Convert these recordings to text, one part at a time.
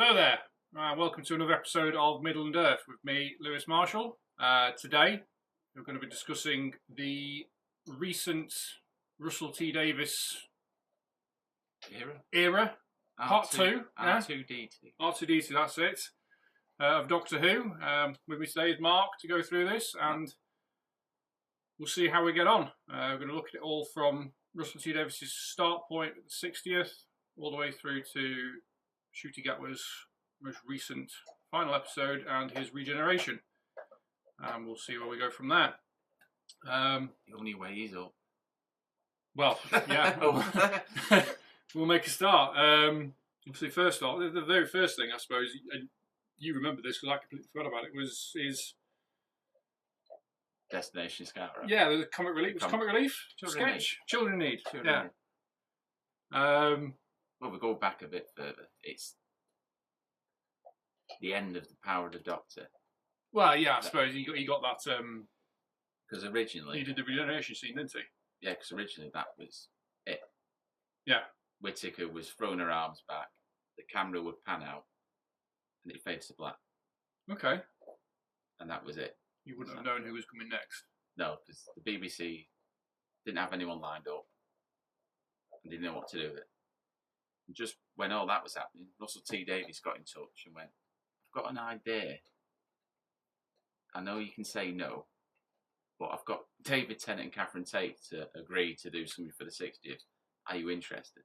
Hello there, welcome to another episode of Middle and Earth with me, Lewis Marshall. Today we're going to be discussing the recent Russell T Davies era part 2. R2D2. R2D2, that's it, of Doctor Who. With me today is Mark to go through this, and we'll see how we get on. We're going to look at it all from Russell T Davies' start point at the 60th, all the way through to Ncuit Gatwa's most recent final episode and his regeneration. And we'll see where we go from there. The only way is up. Well, yeah. We'll make a start. Obviously, first off, the very first thing, I suppose, and you remember this because I completely forgot about it, is Destination Skaro. Yeah, the comic relief. Was comic relief? Children sketch? Children in Need. Children Yeah. Need. Well, we go back a bit further. It's the end of the Power of the Doctor. Well, yeah, I suppose he got that. Because originally he did the regeneration scene, didn't he? Yeah, because originally that was it. Yeah. Whittaker was throwing her arms back. The camera would pan out, and it fades to black. Okay. And that was it. You wouldn't have known who was coming next. No, because the BBC didn't have anyone lined up, and didn't know what to do with it. And just when all that was happening, Russell T Davies got in touch and went, "I've got an idea. I know you can say no, but I've got David Tennant and Catherine Tate to agree to do something for the 60th. Are you interested?"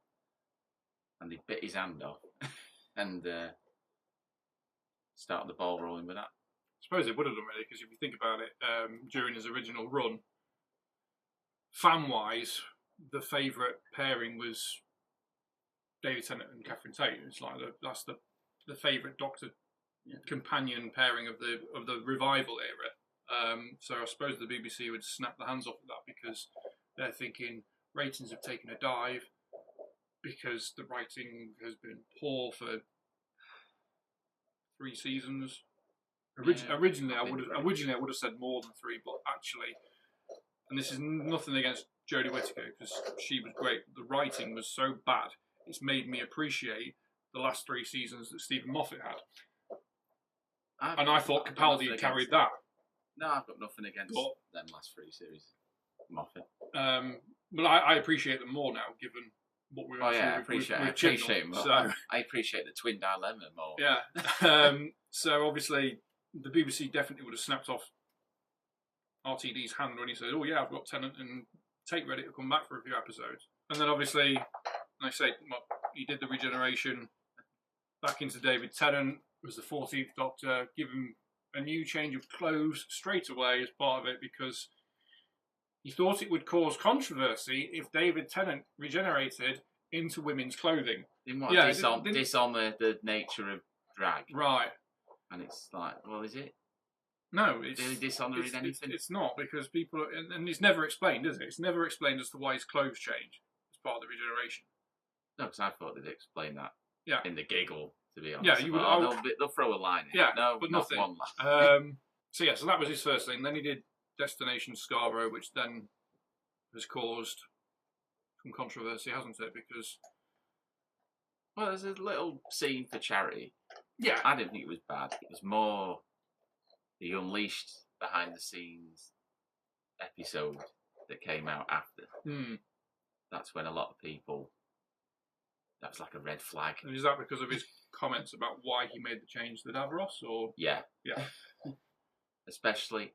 And they bit his hand off and started the ball rolling with that. I suppose it would have done, really, because if you think about it, during his original run, fan-wise, the favourite pairing was David Tennant and Catherine Tate. It's like that's the favourite Doctor companion pairing of the revival era. So I suppose the BBC would snap their hands off at that because they're thinking ratings have taken a dive because the writing has been poor for 3 seasons. Originally, I would have said more than 3, but actually, and this is nothing against Jodie Whittaker because she was great. The writing was so bad; it's made me appreciate the last 3 seasons that Stephen Moffat had. And I thought Capaldi had carried that. No, I've got nothing against them last 3 series. Moffat. But I appreciate them more now, given what we're I appreciate more. So, I appreciate the twin dilemma more. Yeah. So obviously, the BBC definitely would have snapped off RTD's hand when he said, "Oh yeah, I've got Tennant and Tate ready to come back for a few episodes." And then obviously, I say, he did the regeneration back into David Tennant. Was the 14th Doctor, give him a new change of clothes straight away as part of it because he thought it would cause controversy if David Tennant regenerated into women's clothing. Didn't want to dishonour the nature of drag. Right. And it's like, well, is it? No, it's really dishonouring anything. It's not, because people, and it's never explained, is it? It's never explained as to why his clothes change as part of the regeneration. No, because I thought they'd explain that. Yeah. In the giggle, to be honest. Yeah, you would. They'll throw a line in. Yeah, no, but not nothing. One line. So that was his first thing. Then he did Destination Skaro, which then has caused some controversy, hasn't it? Because there's a little scene for charity. Yeah. I didn't think it was bad. It was more the Unleashed behind the scenes episode that came out after. That's when a lot of people, that was like a red flag. And is that because of his comments about why he made the change to Davros, or? Yeah. Yeah. Especially,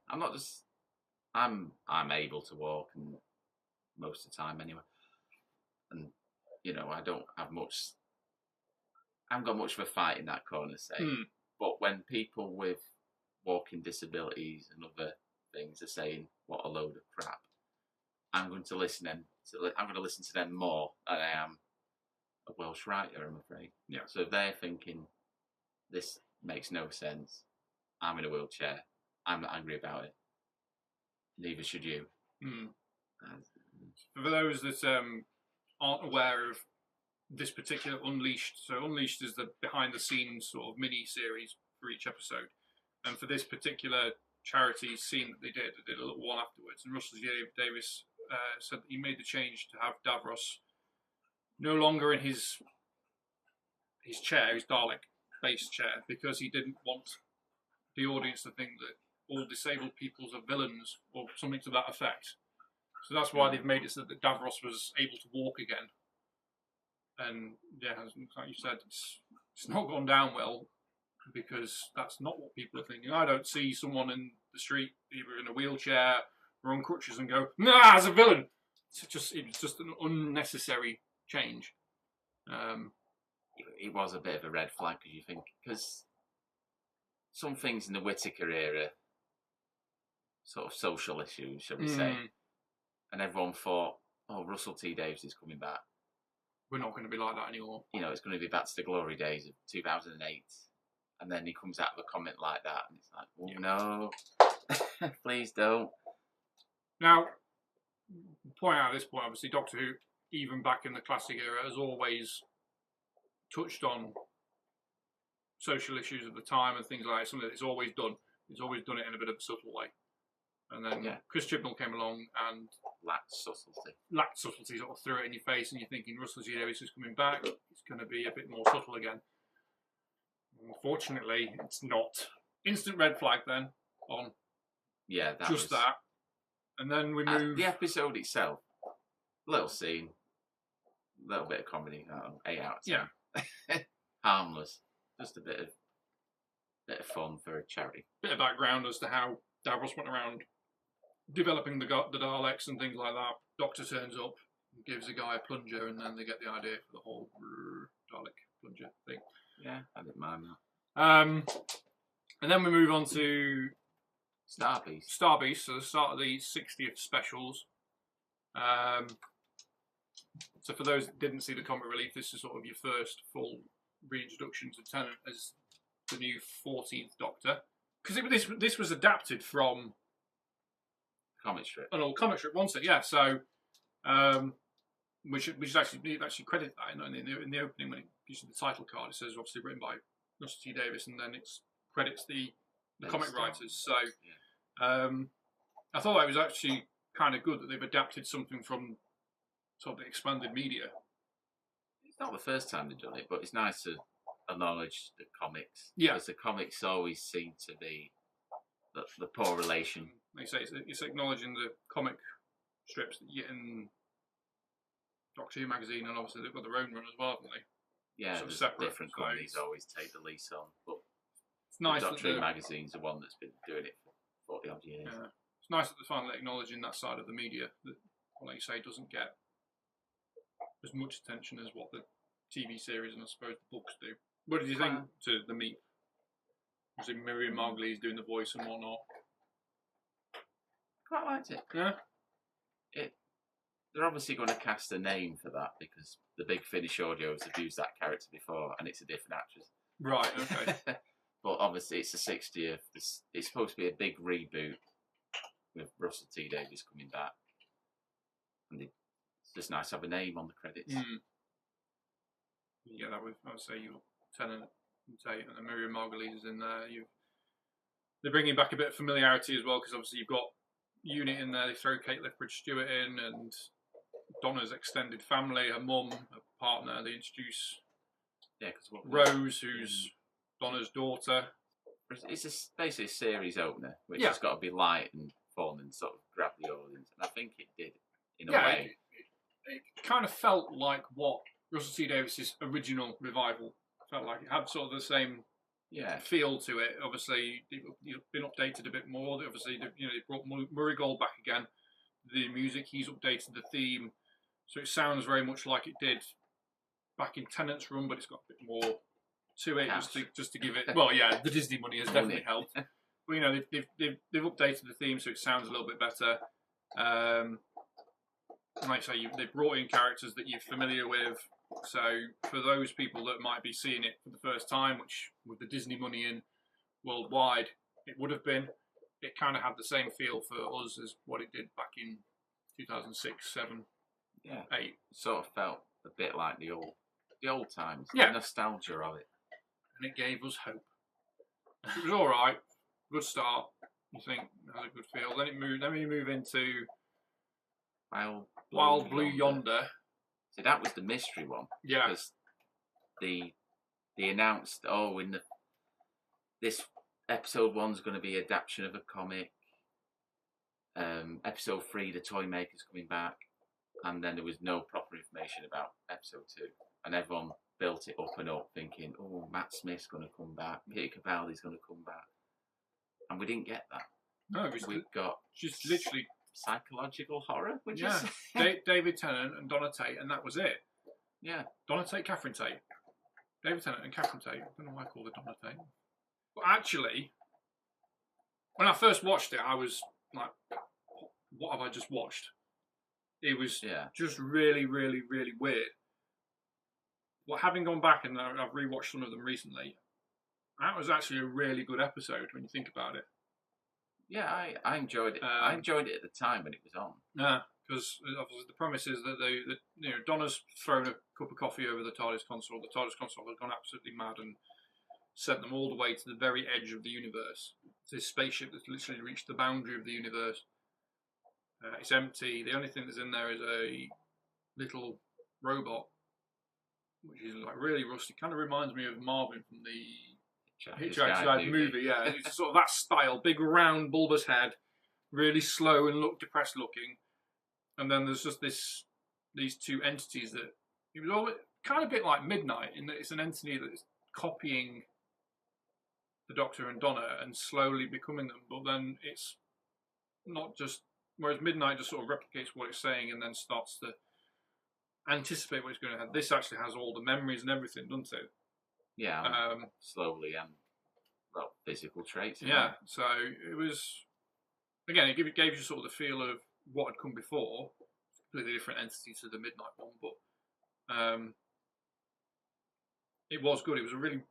I'm able to walk, and most of the time anyway. And, I don't have much, I haven't got much of a fight in that corner, say. But when people with walking disabilities and other things are saying what a load of crap, I'm going to listen to them more than I am a Welsh writer, I'm afraid. Yeah. So if they're thinking this makes no sense, I'm in a wheelchair, I'm not angry about it. Neither should you. For those that aren't aware of this particular Unleashed, so Unleashed is the behind-the-scenes sort of mini-series for each episode. And for this particular charity scene that they did a little one afterwards. And Russell T Davies said that he made the change to have Davros no longer in his chair, his Dalek, base chair because he didn't want the audience to think that all disabled people are villains or something to that effect. So that's why they've made it so that Davros was able to walk again. And yeah, like you said, it's not gone down well because that's not what people are thinking. I don't see someone in the street, either in a wheelchair or on crutches, and go, "Nah, as a villain." It was just an unnecessary change. It was a bit of a red flag because you think, because some things in the Whittaker era, sort of social issues, shall we say, and everyone thought, oh, Russell T Davies is coming back. We're not going to be like that anymore. You know, it's going to be back to the glory days of 2008. And then he comes out with a comment like that, and it's like, oh, no, please don't. Now, point out at this point, obviously, Doctor Who, even back in the classic era, has always touched on social issues of the time and things like that. Something that it's always done. It's always done it in a bit of a subtle way. And then Chris Chibnall came along and lacked subtlety. Sort of threw it in your face, and you're thinking Russell T Davies is coming back. It's going to be a bit more subtle again. Unfortunately, it's not. Instant red flag then on. Yeah, that. And then we move. The episode itself, little scene, little bit of comedy, 8 out of 10. Yeah. Harmless, just a bit of fun for a charity. Bit of background as to how Davros went around developing the Daleks and things like that. Doctor turns up, gives the guy a plunger, and then they get the idea for the whole Dalek plunger thing. Yeah, I didn't mind that. And then we move on to Starbeast. So the start of the 60th specials. So for those that didn't see the comic relief, this is sort of your first full reintroduction to Tennant as the new 14th Doctor. Because this was adapted from comic strip. An old comic strip, wasn't it? Yeah. So, which is actually credit that in the opening when it gives you the title card, it says obviously written by Russell T Davies, and then it credits the comic writers. So, I thought that was actually kind of good that they've adapted something from sort of the expanded media. It's not the first time they've done it, but it's nice to acknowledge the comics. Yeah. Because the comics always seem to be the poor relation. They say it's acknowledging the comic strips that you get in Doctor Who magazine, and obviously they've got their own run as well, haven't they? Yeah, there's different companies always take the lease on, but it's nice Doctor Who magazine's the one that's been doing it for 40 odd years. Yeah. It's nice that they're finally acknowledging that side of the media that, like you say, doesn't get as much attention as what the TV series and I suppose the books do. What did you think to the meet? Was it Miriam Margolyes doing the voice and whatnot? Quite liked it. Yeah. They're obviously going to cast a name for that because the Big Finish audios have used that character before, and it's a different actress. Right. Okay. But obviously, it's the 60th. It's supposed to be a big reboot with Russell T Davies coming back, and it's just nice to have a name on the credits. Yeah, I would say you Tennant and Tate and Miriam Margolyes is in there. They're bringing back a bit of familiarity as well because obviously you've got Unit in there. They throw Kate Lethbridge-Stewart in and Donna's extended family, her mum, her partner. They introduce Rose, who's Donna's daughter. It's basically a series opener, which has got to be light and fun and sort of grab the audience. And I think it did in a way. It kind of felt like what Russell T Davies' original revival felt like. It had sort of the same feel to it. Obviously, it's been updated a bit more. Obviously, they brought Murray Gold back again. The music, he's updated the theme, so it sounds very much like it did back in Tennant's run, but it's got a bit more to it, just to give it. Well, yeah, the Disney money has definitely helped. But they've updated the theme, so it sounds a little bit better. Like I say, they've brought in characters that you're familiar with. So for those people that might be seeing it for the first time, which with the Disney money in worldwide, it would have been, it kind of had the same feel for us as what it did back in 2006, 7, 8. Sort of felt a bit like the old times, the nostalgia of it. And it gave us hope. It was all right, good start. You think it had a good feel. Then we move into Wild Blue Yonder. See, that was the mystery one. Yeah. Because the they announced, this episode 1's going to be adaptation of a comic. Episode 3, the toy maker's coming back, and then there was no proper information about episode 2, and everyone built it up and up, thinking, "Oh, Matt Smith's going to come back, Peter Capaldi's going to come back," and we didn't get that. No, we got just literally psychological horror. David Tennant and Donna Tate, and that was it. Yeah, Donna Tate, Catherine Tate, David Tennant and Catherine Tate. I don't know why I called it Donna Tate, but actually, when I first watched it, I was like, what have I just watched? It was just really, really, really weird. Well, having gone back and I've rewatched some of them recently, that was actually a really good episode when you think about it. Yeah, I enjoyed it. I enjoyed it at the time when it was on. Yeah, because obviously the premise is that Donna's thrown a cup of coffee over the TARDIS console. The TARDIS console has gone absolutely mad and sent them all the way to the very edge of the universe. It's this spaceship that's literally reached the boundary of the universe. It's empty. The only thing that's in there is a little robot, which is like really rusty. Kind of reminds me of Marvin from the Hitchhiker's Guide movie. Yeah, it's sort of that style. Big, round, bulbous head, really slow and depressed looking. And then there's just these two entities that it was all kind of a bit like Midnight in that it's an entity that's copying the Doctor and Donna and slowly becoming them. But then it's not just. Whereas Midnight just sort of replicates what it's saying and then starts to anticipate what it's going to have. This actually has all the memories and everything, doesn't it? Yeah, slowly and physical traits. Yeah, so it was again. It gave you sort of the feel of what had come before, completely different entity to the Midnight one, but it was good. It was a really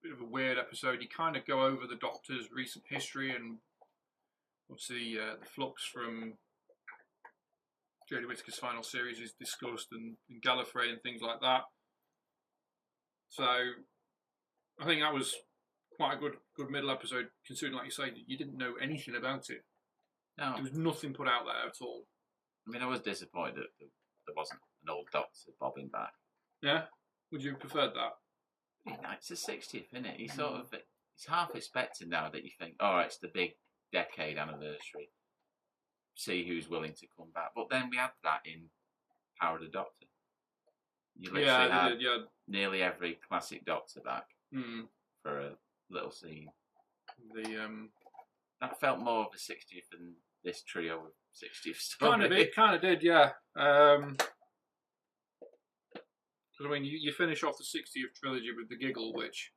bit of a weird episode. You kind of go over the Doctor's recent history and. Obviously, the flux from Jodie Whittaker's final series is discussed, and Gallifrey and things like that. So, I think that was quite a good middle episode, considering, like you say, you didn't know anything about it. No, there was nothing put out there at all. I mean, I was disappointed that there wasn't an old Doctor bobbing back. Yeah, would you have preferred that? Yeah, it's the 60th, isn't it? You sort of, it's half expected now that you think, all right, it's the big decade anniversary. See who's willing to come back. But then we had that in Power of the Doctor. You literally had nearly every classic Doctor back for a little scene. That felt more of a 60th than this trio of 60th story. Kind of did, yeah. Because I mean, you finish off the 60th trilogy with the Giggle, which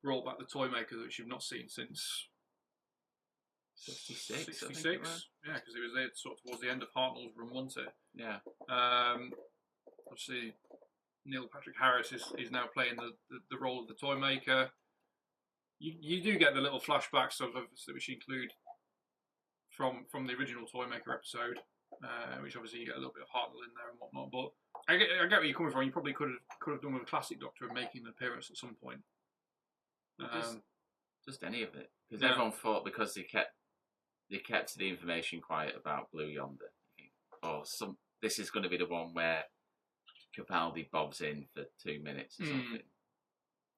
brought back the toy maker, which you've not seen since 66. Yeah, because it was there sort of towards the end of Hartnell's run, wasn't it? Yeah. Obviously, Neil Patrick Harris is now playing the role of the toy maker. You do get the little flashbacks of which include from the original toy maker episode, which obviously you get a little bit of Hartnell in there and whatnot. But I get where you're coming from. You probably could have done with a classic Doctor making an appearance at some point. Just any of it, because everyone thought because they kept the information quiet about Blue Yonder. This is going to be the one where Capaldi bobs in for 2 minutes or something,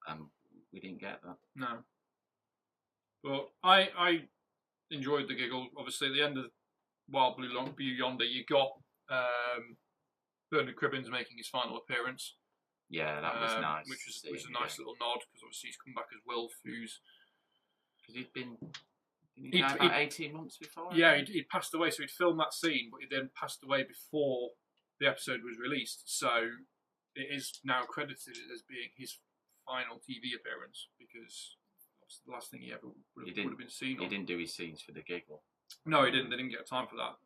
and we didn't get that. No, but I enjoyed the Giggle. Obviously, at the end of Wild Blue Yonder, you got Bernard Cribbins making his final appearance. Yeah, that was nice. Which was a nice little nod, because obviously he's come back as Wilf, who's... Because he died about 18 months before? Yeah, he'd passed away, so he'd filmed that scene, but he then passed away before the episode was released, so it is now credited as being his final TV appearance, because that's the last thing he ever would have been seen on. He didn't do his scenes for the Giggle. No, he didn't. They didn't get time for that.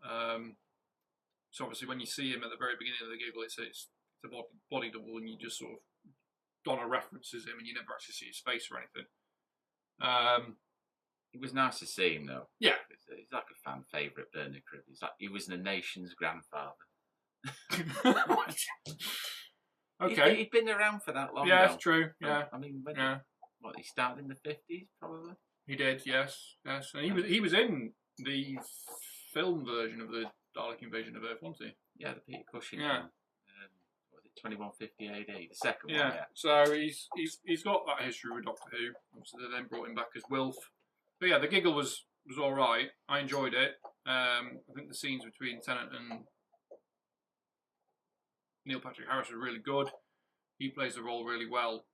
So obviously when you see him at the very beginning of the Giggle, it's a body double, and you just sort of Donna references him, and you never actually see his face or anything. It was nice to see him, though. Yeah, he's like a fan favourite, Bernard Cribbins. He was the nation's grandfather. Okay, he'd been around for that long. Yeah, though. It's true. Yeah, I mean, he started in the 50s, probably. He did. Yes, and he was in the film version of the Dalek Invasion of Earth, wasn't he? Yeah, the Peter Cushing Yeah. one. Was it 2150 AD, the second one. Yeah. Yeah. So he's got that history with Doctor Who. Obviously, they then brought him back as Wilf. But yeah, the giggle was all right. I enjoyed it. I think the scenes between Tennant and Neil Patrick Harris are really good. He plays the role really well.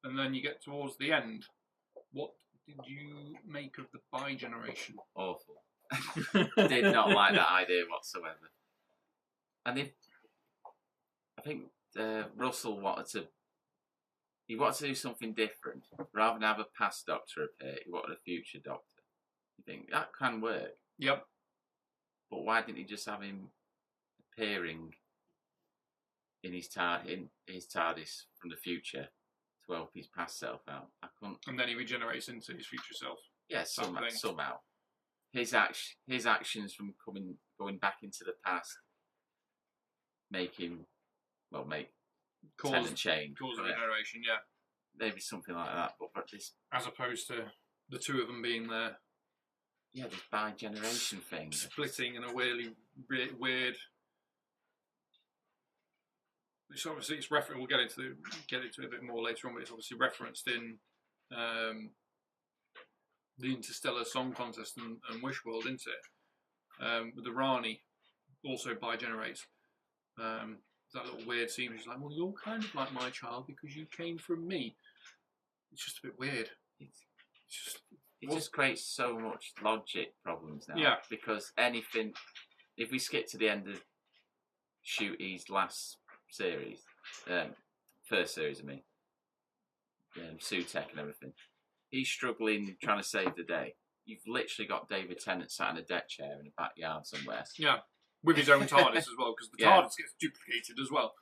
And then you get towards the end. What did you make of the bi-generation? Awful. Did not like that idea whatsoever. And I think Russell wanted to do something different. Rather than have a past Doctor appear, he wanted a future Doctor. You think that can work? Yep. But why didn't he just have him appearing in his TARDIS from the future to help his past self out? I couldn't. And then he regenerates into his future self. Yeah, somehow. His actions from going back into the past make Tennant change. Cause a regeneration, yeah. Maybe something like that. But this, as opposed to the two of them being there. Yeah, this bi-generation thing. Splitting in a really weird. It's obviously we'll get into it a bit more later on, but it's obviously referenced in the Interstellar Song Contest and Wish World, isn't it? With the Rani also bi-generates. That little weird scene. She's like, "Well, you're kind of like my child because you came from me." It's just a bit weird. It just creates so much logic problems now. Yeah. Because anything, if we skip to the end of Ncut's last series, first series, I mean, Sutek and everything, he's struggling trying to save the day. You've literally got David Tennant sat in a deck chair in a backyard somewhere. Yeah, with his own TARDIS as well, because the TARDIS gets duplicated as well.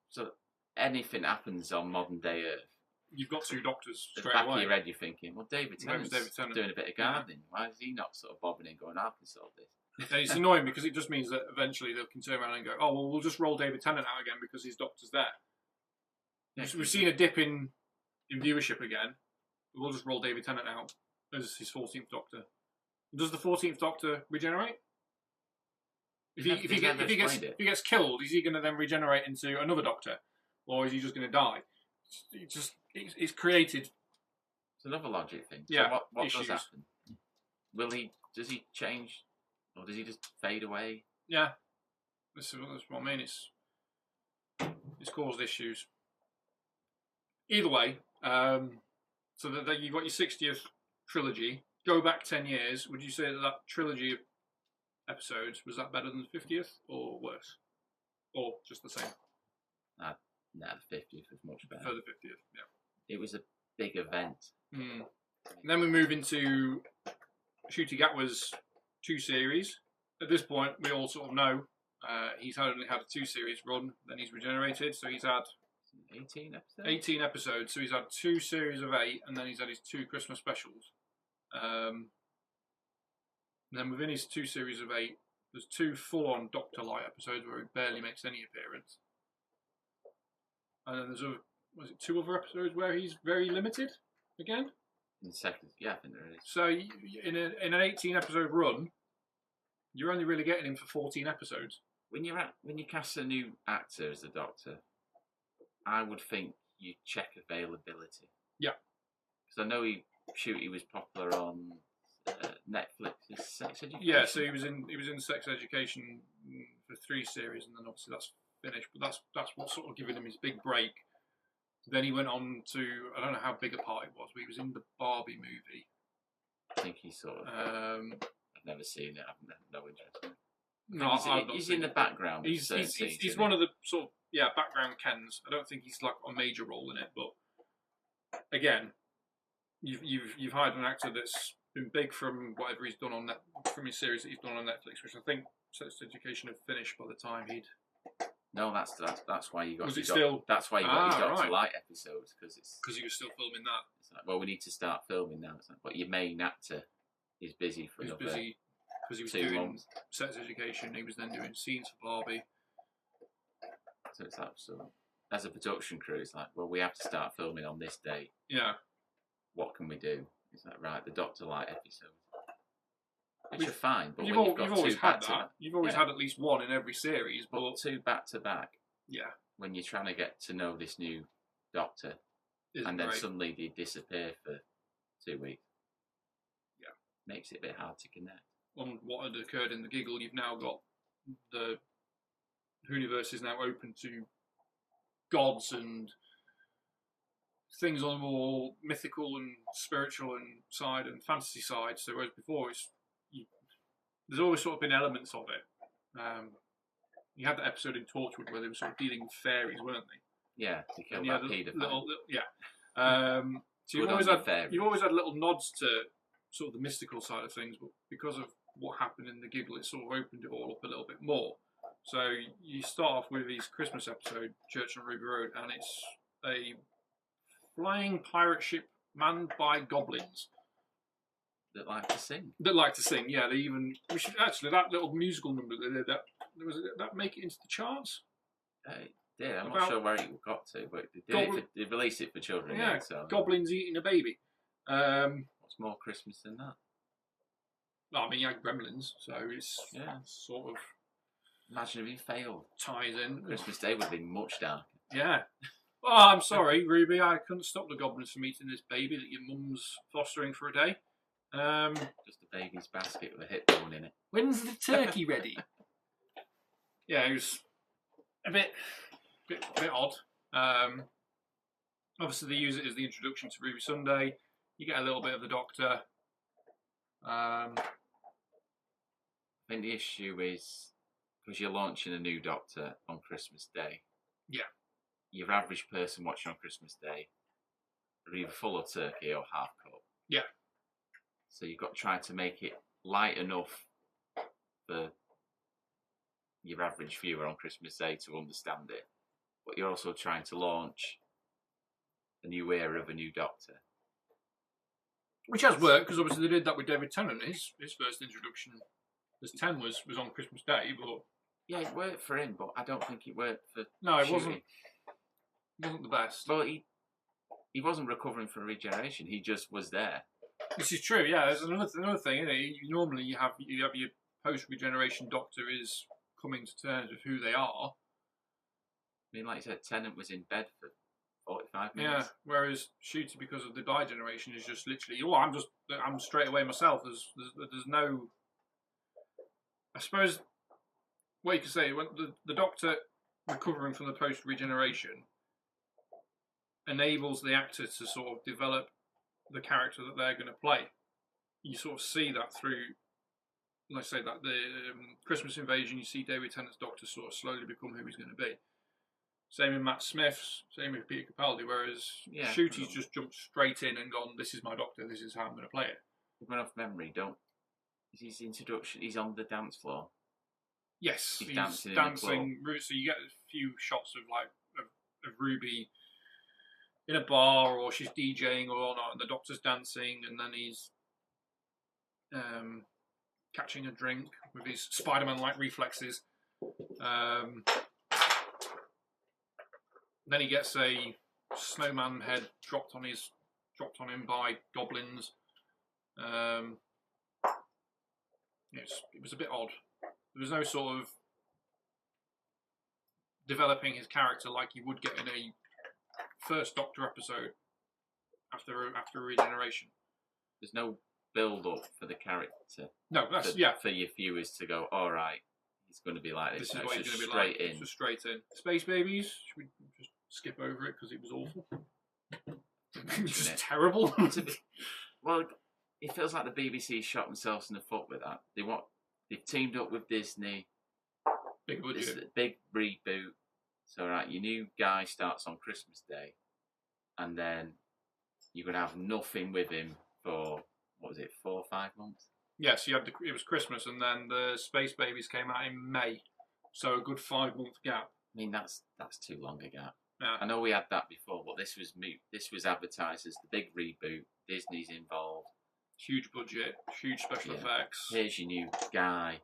So anything happens on modern day Earth, you've got two Doctors at straight the back away. of your head, you're thinking, well, David Tennant's Tennant doing a bit of gardening. Yeah. Why is he not sort of bobbing and going, I can solve this? And it's annoying because it just means that eventually they can turn around and go, oh, well, we'll just roll David Tennant out again because his Doctor's there. Yeah, we've seen a dip in viewership again. We'll just roll David Tennant out as his 14th Doctor. Does the 14th Doctor regenerate? If he gets killed, is he going to then regenerate into another Doctor? Or is he just going to die? It's created. It's another logic thing. Yeah. So what does happen? Does he change? Or does he just fade away? Yeah. That's what I mean. It's caused issues. Either way, so that you've got your 60th trilogy. Go back 10 years. Would you say that trilogy of episodes, was that better than the 50th or worse? Or just the same? No, the 50th was much better. For the 50th, yeah. It was a big event. And then we move into Ncuit Gatwa's 2 series. At this point, we all sort of know he's only had a 2-series run, then he's regenerated, so he's had 18 episodes? 18 episodes, so he's had 2 series of 8, and then he's had his 2 Christmas specials. And then within his 2 series of 8, there's 2 full-on Doctor Light episodes where he barely makes any appearance. And then there's 2 other episodes where he's very limited again? In the second, yeah, I think there is. So in an 18-episode run, you're only really getting him for 14 episodes. When you cast a new actor as the Doctor, I would think you check availability. Yeah. Because I know he was popular on Netflix's Sex Education. Yeah, so he was in Sex Education for 3 series, and then obviously that's finished. But that's what sort of given him his big break. Then he went on to, I don't know how big a part it was, but he was in the Barbie movie. I think he sort of. I've never seen it. I've no interest in it. No, he's in the background. He's one of the sort of background Kens. I don't think he's like a major role in it, but again, you've hired an actor that's been big from whatever he's done on from his series that he's done on Netflix, which I think Sex Education had finished by the time he'd. No, that's why you got. Was it still? That's why you got your Doctor Light episodes because you were still filming that. It's like, well, we need to start filming now. It's like, but your main actor is busy for another. Busy because he was 2 doing months. Sex Education. He was then doing scenes for Barbie. So it's like, so as a production crew, it's like, well, we have to start filming on this day. Yeah. What can we do? It's like, right, the Doctor Light episodes, which are fine, but you've always had that. You've always had at least one in every series, but 2 back to back. Yeah. when you're trying to get to know this new Doctor, and then suddenly they disappear for 2 weeks. Yeah, makes it a bit hard to connect. On what had occurred in the Giggle, you've now got the universe is now open to gods and things on a more mythical and spiritual and side and fantasy side. So whereas before, there's always sort of been elements of it. You had that episode in Torchwood where they were sort of dealing with fairies, weren't they? Yeah, they killed that paedophile. So you've always had little nods to sort of the mystical side of things, but because of what happened in the Giggle, it sort of opened it all up a little bit more. So you start off with his Christmas episode, Church on Ruby Road, and it's a flying pirate ship manned by goblins that like to sing. Yeah. We should actually, that little musical number that make it into the charts. Yeah, I'm not sure where it got to, but they released it for children. Yeah, so. Goblins eating a baby. What's more Christmas than that? Well, I mean, you had Gremlins, so it's sort of. Imagine if he failed. Ties in. Christmas Day would have been much darker. Yeah. Oh, I'm sorry, Ruby. I couldn't stop the goblins from eating this baby that your mum's fostering for a day. Just a baby's basket with a hip bone in it. When's the turkey ready? Yeah, it was a bit odd. Obviously, they use it as the introduction to Ruby Sunday. You get a little bit of the Doctor. I think the issue is because you're launching a new Doctor on Christmas Day. Yeah. Your average person watching on Christmas Day are either full of turkey or half cut. Yeah. So you've got to try to make it light enough for your average viewer on Christmas Day to understand it. But you're also trying to launch a new era of a new Doctor. Which has worked, because obviously they did that with David Tennant. His first introduction as 10 was on Christmas Day, but... Yeah, it worked for him, but I don't think it worked for No, it shooting. wasn't the best. Well, he wasn't recovering from regeneration, he just was there. This is true, yeah. There's another thing, isn't it? Normally you have your post-regeneration Doctor is coming to terms with who they are. I mean, like you said, Tennant was in bed for 45 minutes. Yeah, whereas Shooty, because of the bi-generation, is just literally, I'm straight away myself. There's no... I suppose what you could say, when the Doctor recovering from the post-regeneration enables the actor to sort of develop the character that they're going to play. You sort of see that through, let's say that the Christmas Invasion, you see David Tennant's Doctor sort of slowly become who he's going to be. Same with Matt Smith's, same with Peter Capaldi, whereas Shooty's just jumped straight in and gone, this is my Doctor, this is how I'm going to play it. Going off memory, his introduction, he's on the dance floor. Yes, he's dancing. So you get a few shots of Ruby in a bar, or she's DJing or not, and the Doctor's dancing, and then he's catching a drink with his Spider-Man-like reflexes. Then he gets a snowman head dropped on him by goblins. It was a bit odd. There was no sort of developing his character like you would get in a first Doctor episode after regeneration. There's no build up for the character. No, that's for your viewers to go, all right, he's going to be like this. This is what he's going to be like. It's just straight in. Space Babies. Should we just skip over it because it was awful? It was just terrible. Well, it feels like the BBC shot themselves in the foot with that. They've teamed up with Disney. Big budget. Big reboot. So, right, your new guy starts on Christmas Day, and then you're going to have nothing with him for, 4 or 5 months? Yes, it was Christmas, and then the Space Babies came out in May, so a good 5-month gap. I mean, that's too long a gap. Yeah. I know we had that before, but this was advertised as the big reboot. Disney's involved. Huge budget, huge special effects. Here's your new guy.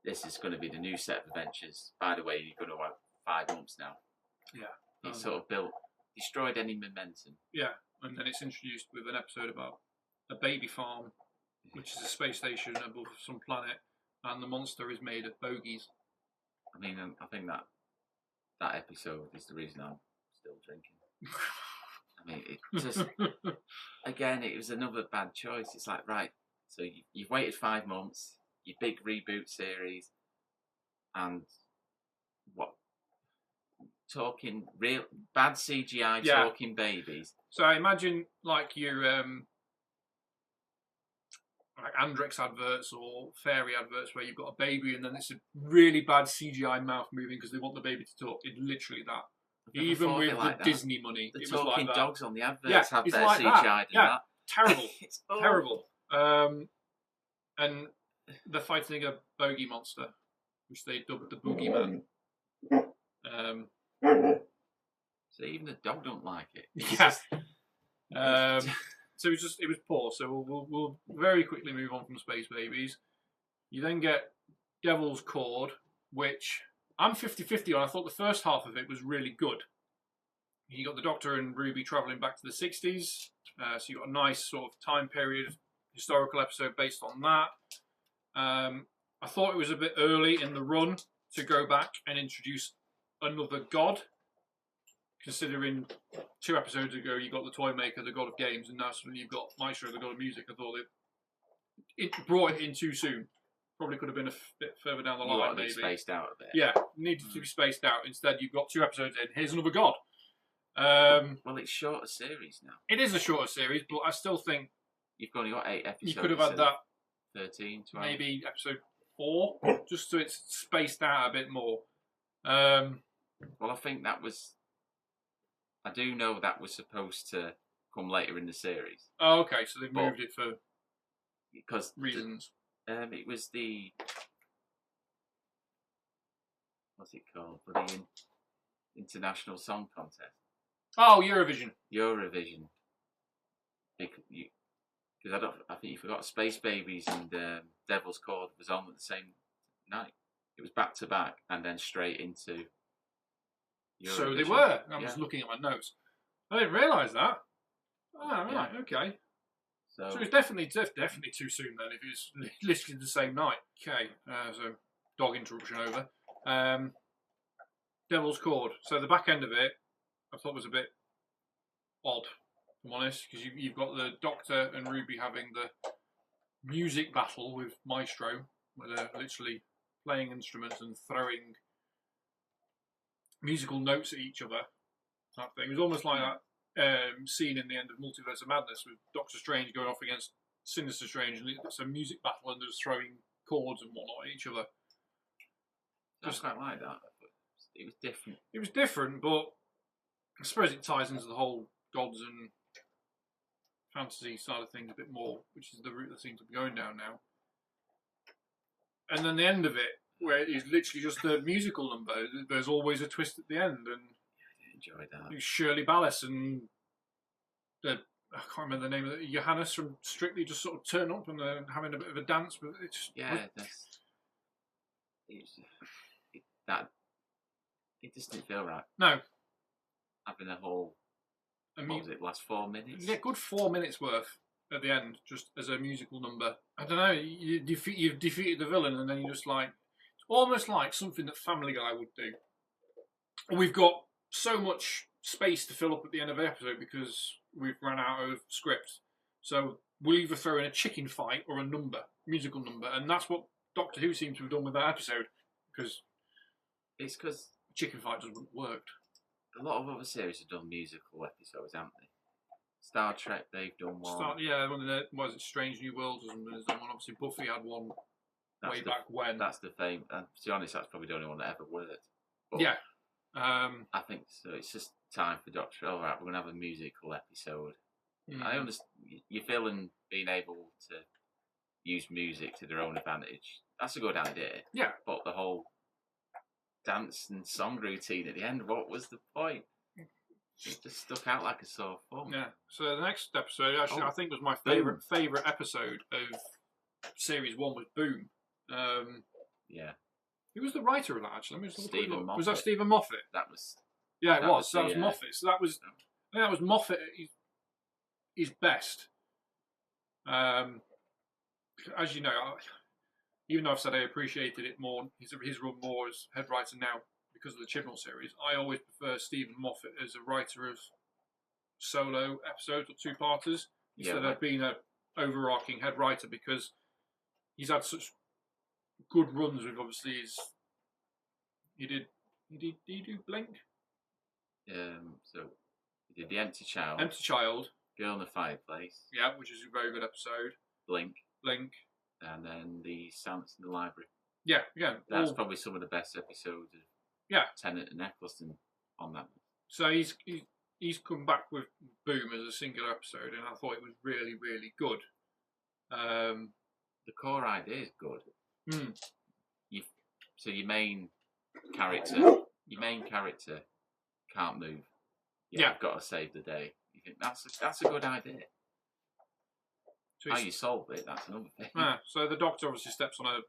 This is going to be the new set of adventures. By the way, you're going to have 5 months now. Yeah. It sort of destroyed any momentum. Yeah, and then it's introduced with an episode about a baby farm, which is a space station above some planet, and the monster is made of bogies. I mean, I think that that episode is the reason I'm still drinking. I mean, it just, again, it was another bad choice. It's like, right, so you've waited 5 months, your big reboot series, and what? Talking real bad CGI talking babies. So I imagine like your like Andrex adverts or fairy adverts where you've got a baby and then it's a really bad CGI mouth moving because they want the baby to talk. It's literally that. Even with the Disney money, the it was talking like that. dogs on the adverts have better like CGI that. than that. Terrible. It's terrible. And they're fighting a bogey monster, which they dubbed the Boogeyman. So even the dog don't like it. So it was poor. So we'll very quickly move on from Space Babies. You then get Devil's Cord, which I'm 50-50 on. I thought the first half of it was really good. You got the Doctor and Ruby travelling back to the 60s. So you got a nice sort of time period, historical episode based on that. I thought it was a bit early in the run to go back and introduce another god, considering 2 episodes ago you got the Toy Maker, the god of games, and now you've got Maestro, the god of music. I thought it brought it in too soon. Probably could have been a bit further down the line, maybe. Spaced out a bit. Yeah, needed to be spaced out. Instead, you've got 2 episodes in. Here's another god. Well, it's shorter series now. It is a shorter series, but I still think you've only got 8 episodes. You could have had that 13, 12. Maybe episode 4, just so it's spaced out a bit more. Well, I think that was. I do know that was supposed to come later in the series. Oh, okay, so they've moved it for reasons. It was the what's it called? For the International Song Contest. Oh, Eurovision. Because I think you forgot Space Babies and Devil's Cord was on at the same night. It was back to back and then straight into Eurovision. So they were. I was looking at my notes. I didn't realise that. Oh, right, okay. So it's definitely too soon then if it's literally the same night. Okay, so dog interruption over. Devil's Cord. So the back end of it, I thought was a bit odd, if I'm honest, because you've got the Doctor and Ruby having the music battle with Maestro, where they're literally playing instruments and throwing musical notes at each other. Type thing. It was almost like that scene in the end of Multiverse of Madness with Doctor Strange going off against Sinister Strange, and it's a music battle and they're just throwing chords and whatnot at each other. Just quite like that. It was different. It was different, but I suppose it ties into the whole gods and fantasy side of things a bit more, which is the route that seems to be going down now. And then the end of it, where it is literally just a musical number, there's always a twist at the end, and I enjoyed that. Shirley Ballas and I can't remember the name of it, Johannes from Strictly just sort of turn up and they're having a bit of a dance, but it's it just didn't feel right. No. Having a whole, what was it, last 4 minutes? Yeah, good 4 minutes worth at the end, just as a musical number. I don't know, you've defeated the villain and then you're just like, it's almost like something that Family Guy would do. We've got so much space to fill up at the end of the episode because we've run out of script. So we'll either throw in a chicken fight or a musical number, and that's what Doctor Who seems to have done with that episode. Because chicken fight just wouldn't work. A lot of other series have done musical episodes, haven't they? Star Trek, they've done one. Was it Strange New Worlds or something? There's one. Obviously, Buffy had one back when. That's the thing. And to be honest, that's probably the only one that ever worked. But yeah. I think so. It's just time for Doctor. All right, we're gonna have a musical episode. I understand your villain being able to use music to their own advantage. That's a good idea. Yeah. But the whole dance and song routine at the end, what was the point? It just stuck out like a sore thumb. Yeah. So the next episode, actually, I think was my favourite episode of series 1 was Boom. Yeah. Who was the writer of that, actually? Stephen Moffat. Was that Stephen Moffat? That was... Yeah, it was. That was Moffat. So I think that was Moffat at his best. As you know, even though I've said I appreciated it more, his run more as head writer now, because of the Chibnall series, I always prefer Stephen Moffat as a writer of solo episodes or two-parters instead of being an overarching head writer, because he's had such good runs with, obviously, did he do Blink? So he did The Empty Child. Empty Child. Girl in the Fireplace. Yeah, which is a very good episode. Blink. And then The Silence in the Library. Yeah. That's probably some of the best episodes of Tennant and Eccleston on that. So he's come back with Boom as a singular episode, and I thought it was really, really good. The core idea is good. So your main character can't move. You've got to save the day. You think that's a good idea. So how you solve it, that's another thing. So the Doctor obviously steps on a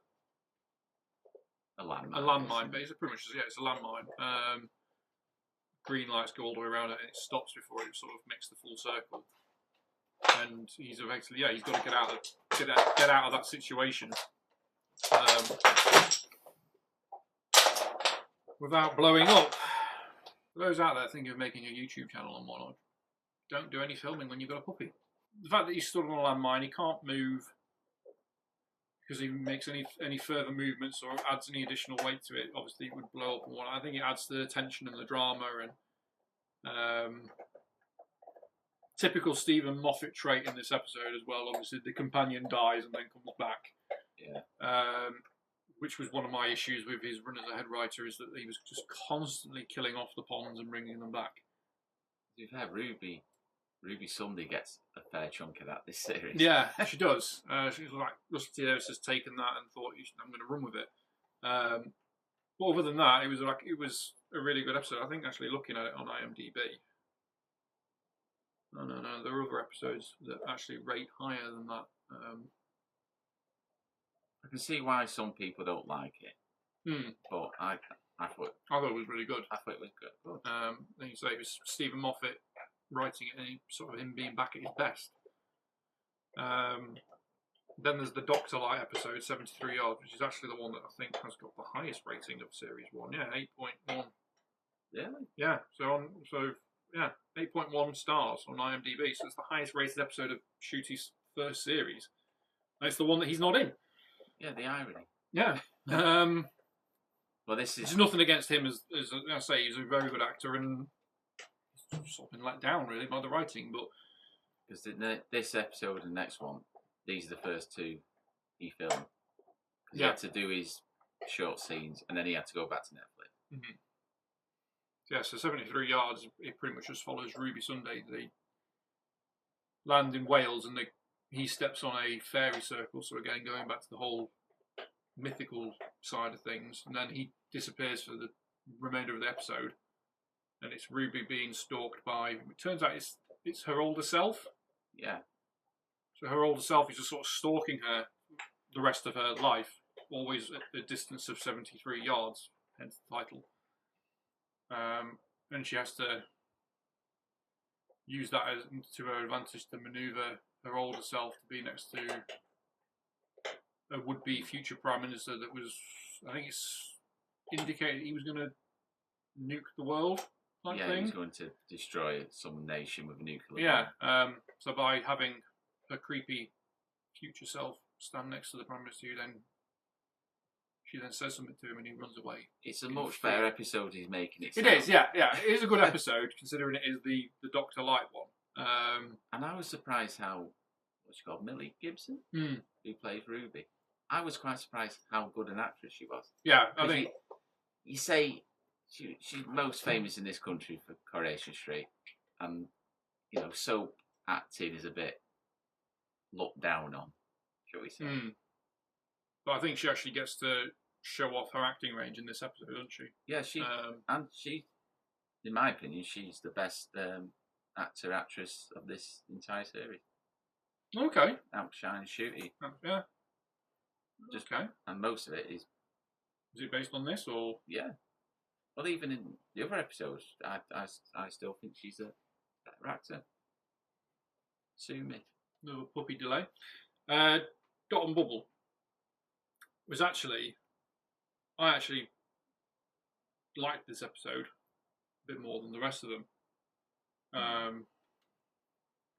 landmine. A landmine, but it's pretty much it's a landmine. Green lights go all the way around it, and it stops before it sort of makes the full circle. And he's eventually, he's got to get out of that situation without blowing up. For those out there thinking of making a YouTube channel and whatnot, don't do any filming when you've got a puppy. The fact that he's stood on a landmine, he can't move because he makes any further movements or adds any additional weight to it, obviously it would blow up and whatnot. I think it adds to the tension and the drama, and typical Stephen Moffat trait in this episode as well. Obviously the companion dies and then comes back. Which was one of my issues with his run as a head writer, is that he was just constantly killing off the pawns and bringing them back. To be fair, Ruby Sunday gets a fair chunk of that this series. Yeah, she does. She's like, Russell T Davies has taken that and thought, I'm going to run with it. But other than that, it was a really good episode. I think actually looking at it on IMDb. No, there are other episodes that actually rate higher than that. I can see why some people don't like it, but I thought it was really good. I thought it was good. Then you say it was Stephen Moffat writing it, and sort of him being back at his best. Then there's the Doctor Light episode, 73 Yards, which is actually the one that I think has got the highest rating of Series 1. Yeah, 8.1. Really? Yeah, 8.1 stars on IMDb. So it's the highest rated episode of Shooty's first series. And it's the one that he's not in. Yeah, the irony. Yeah. Well, there's nothing against him, as I say, he's a very good actor, and he's sort of been let down really by the writing. But because this episode and the next one, these are the first two he filmed. He had to do his short scenes, and then he had to go back to Netflix. Mm-hmm. Yeah, so 73 Yards, it pretty much just follows Ruby Sunday. They land in Wales, and he steps on a fairy circle, so again, going back to the whole mythical side of things, and then he disappears for the remainder of the episode, and it's Ruby being stalked by, it turns out it's her older self. Yeah. So her older self is just sort of stalking her the rest of her life, always at a distance of 73 yards, hence the title. And she has to use that to her advantage to manoeuvre her older self to be next to a would-be future Prime Minister that was, I think it's indicated he was going to nuke the world type thing. Yeah, he was going to destroy some nation with a nuclear bomb. So by having her creepy future self stand next to the Prime Minister, she then says something to him and he runs away. It's a much better episode he's making it. It is, yeah. It is a good episode, considering it is the Dr. Light one. And I was surprised how, what's she called, Millie Gibson, who plays Ruby. I was quite surprised how good an actress she was. Yeah, I think... You say she's most famous in this country for Coronation Street, and, soap acting is a bit looked down on, shall we say. But I think she actually gets to show off her acting range in this episode, doesn't she? Yeah, and she, in my opinion, she's the best actress of this entire series. Okay. Outshine Shooty. Yeah. Okay. And most of it is. Is it based on this, or? Yeah. Well, even in the other episodes, I still think she's a better actor. Sue me. No puppy delay. Dot and Bubble was I actually liked this episode a bit more than the rest of them.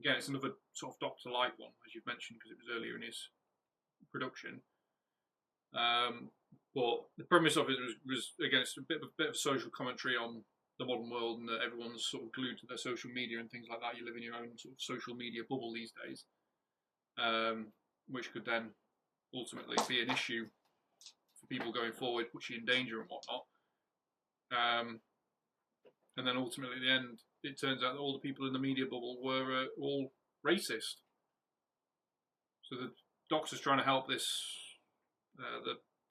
Again, it's another sort of Doctor-like one, as you've mentioned, because it was earlier in his production. But the premise of it was again, it's a bit of social commentary on the modern world, and that everyone's sort of glued to their social media and things like that. You live in your own sort of social media bubble these days, which could then ultimately be an issue for people going forward, put you in danger and whatnot. And then ultimately, at the end, it turns out that all the people in the media bubble were all racist. So the Doctor's trying to help this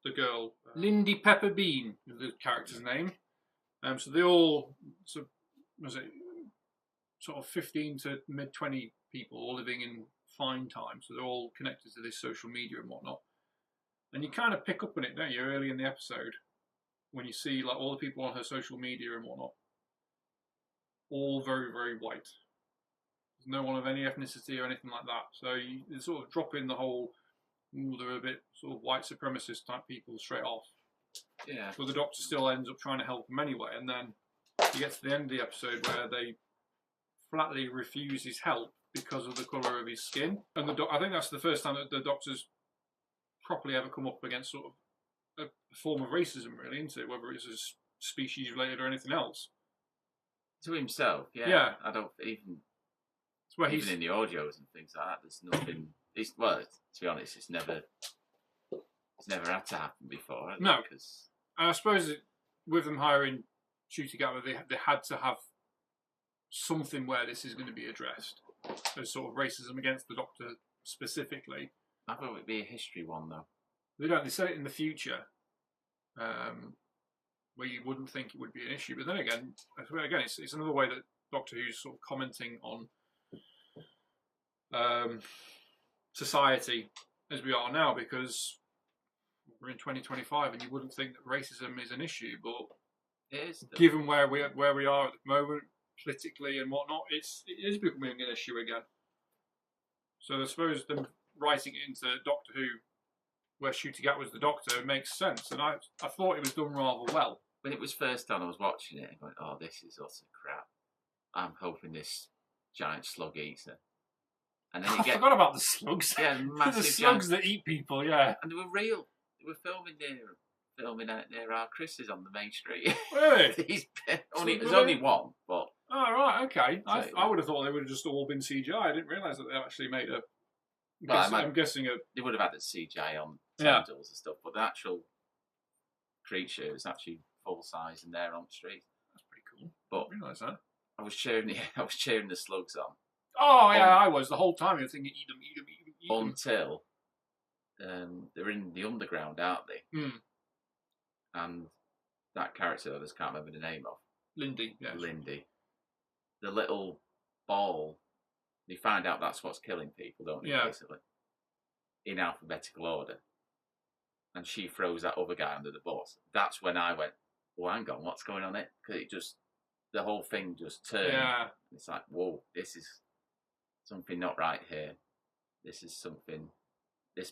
the girl, Lindy Pepper Bean, is the character's name. So they all sort of 15 to mid 20 people, all living in fine time. So they're all connected to this social media and whatnot. And you kind of pick up on it, don't you, early in the episode, when you see like all the people on her social media and whatnot, all very, very white. There's no one of any ethnicity or anything like that. So you sort of drop in the whole, they're a bit sort of white supremacist type people straight off. Yeah. But the Doctor still ends up trying to help them anyway. And then you get to the end of the episode where they flatly refuse his help because of the colour of his skin. And I think that's the first time that the Doctor's properly ever come up against sort of a form of racism, really, isn't it? Whether it's species related or anything else. To himself, yeah. Yeah. I don't even. It's where even in the audios and things like that, there's nothing. Well, to be honest, it's never had to happen before. No, because I suppose with them hiring Ncuit Gatwa, they had to have something where this is going to be addressed. There's sort of racism against the Doctor specifically. I thought it'd be a history one though. They don't. They say it in the future, where you wouldn't think it would be an issue. But then again, it's another way that Doctor Who's sort of commenting on society as we are now, because we're in 2025 and you wouldn't think that racism is an issue, but it is. Given where we are at the moment, politically and whatnot, it is becoming an issue again. So I suppose them writing it into Doctor Who, where Ncuit Gatwa was the Doctor, makes sense, and I thought it was done rather well. When it was first done, I was watching it and going, "Oh, this is utter crap." I'm hoping this giant slug eats her. And then I forgot about the slugs. Yeah, massive the slugs that eat people. Yeah, and they were real. They were filming out near our Chris's on the main street. Really? There's only one, but. Oh right, okay. So, I would have thought they would have just all been CGI. I didn't realise that they actually made a. I'm guessing they would have added CGI on tendrils and stuff, but the actual creature is actually full size and there on the street. That's pretty cool. But I didn't realise that. I was cheering the slugs on. Oh yeah, I was the whole time. You're thinking, eat them. Until they're in the underground, aren't they? Mm. And that character, I just can't remember the name of. Lindy, yeah. Lindy. The little ball. You find out that's what's killing people, don't you? Yeah. Basically, in alphabetical order. And she throws that other guy under the bus. That's when I went, "Oh, hang on, what's going on here?" Because the whole thing just turned. Yeah. It's like, whoa, this is something not right here. This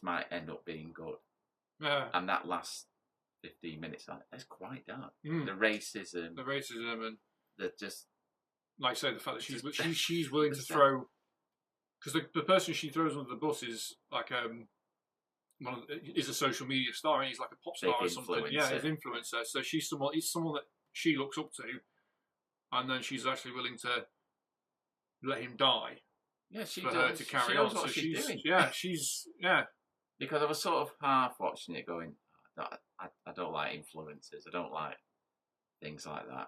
might end up being good. Yeah. And that last 15 minutes, that's quite dark. The racism and just, like I say, the fact that she's willing to throw, because the person she throws under the bus is like is a social media star, and he's like a pop star or something. Yeah, he's an influencer. So he's someone that she looks up to, and then she's actually willing to let him die. Yeah, she for does. her to carry she knows on. What so she's doing. Yeah. Because I was sort of half watching it, going, I don't like influencers. I don't like things like that.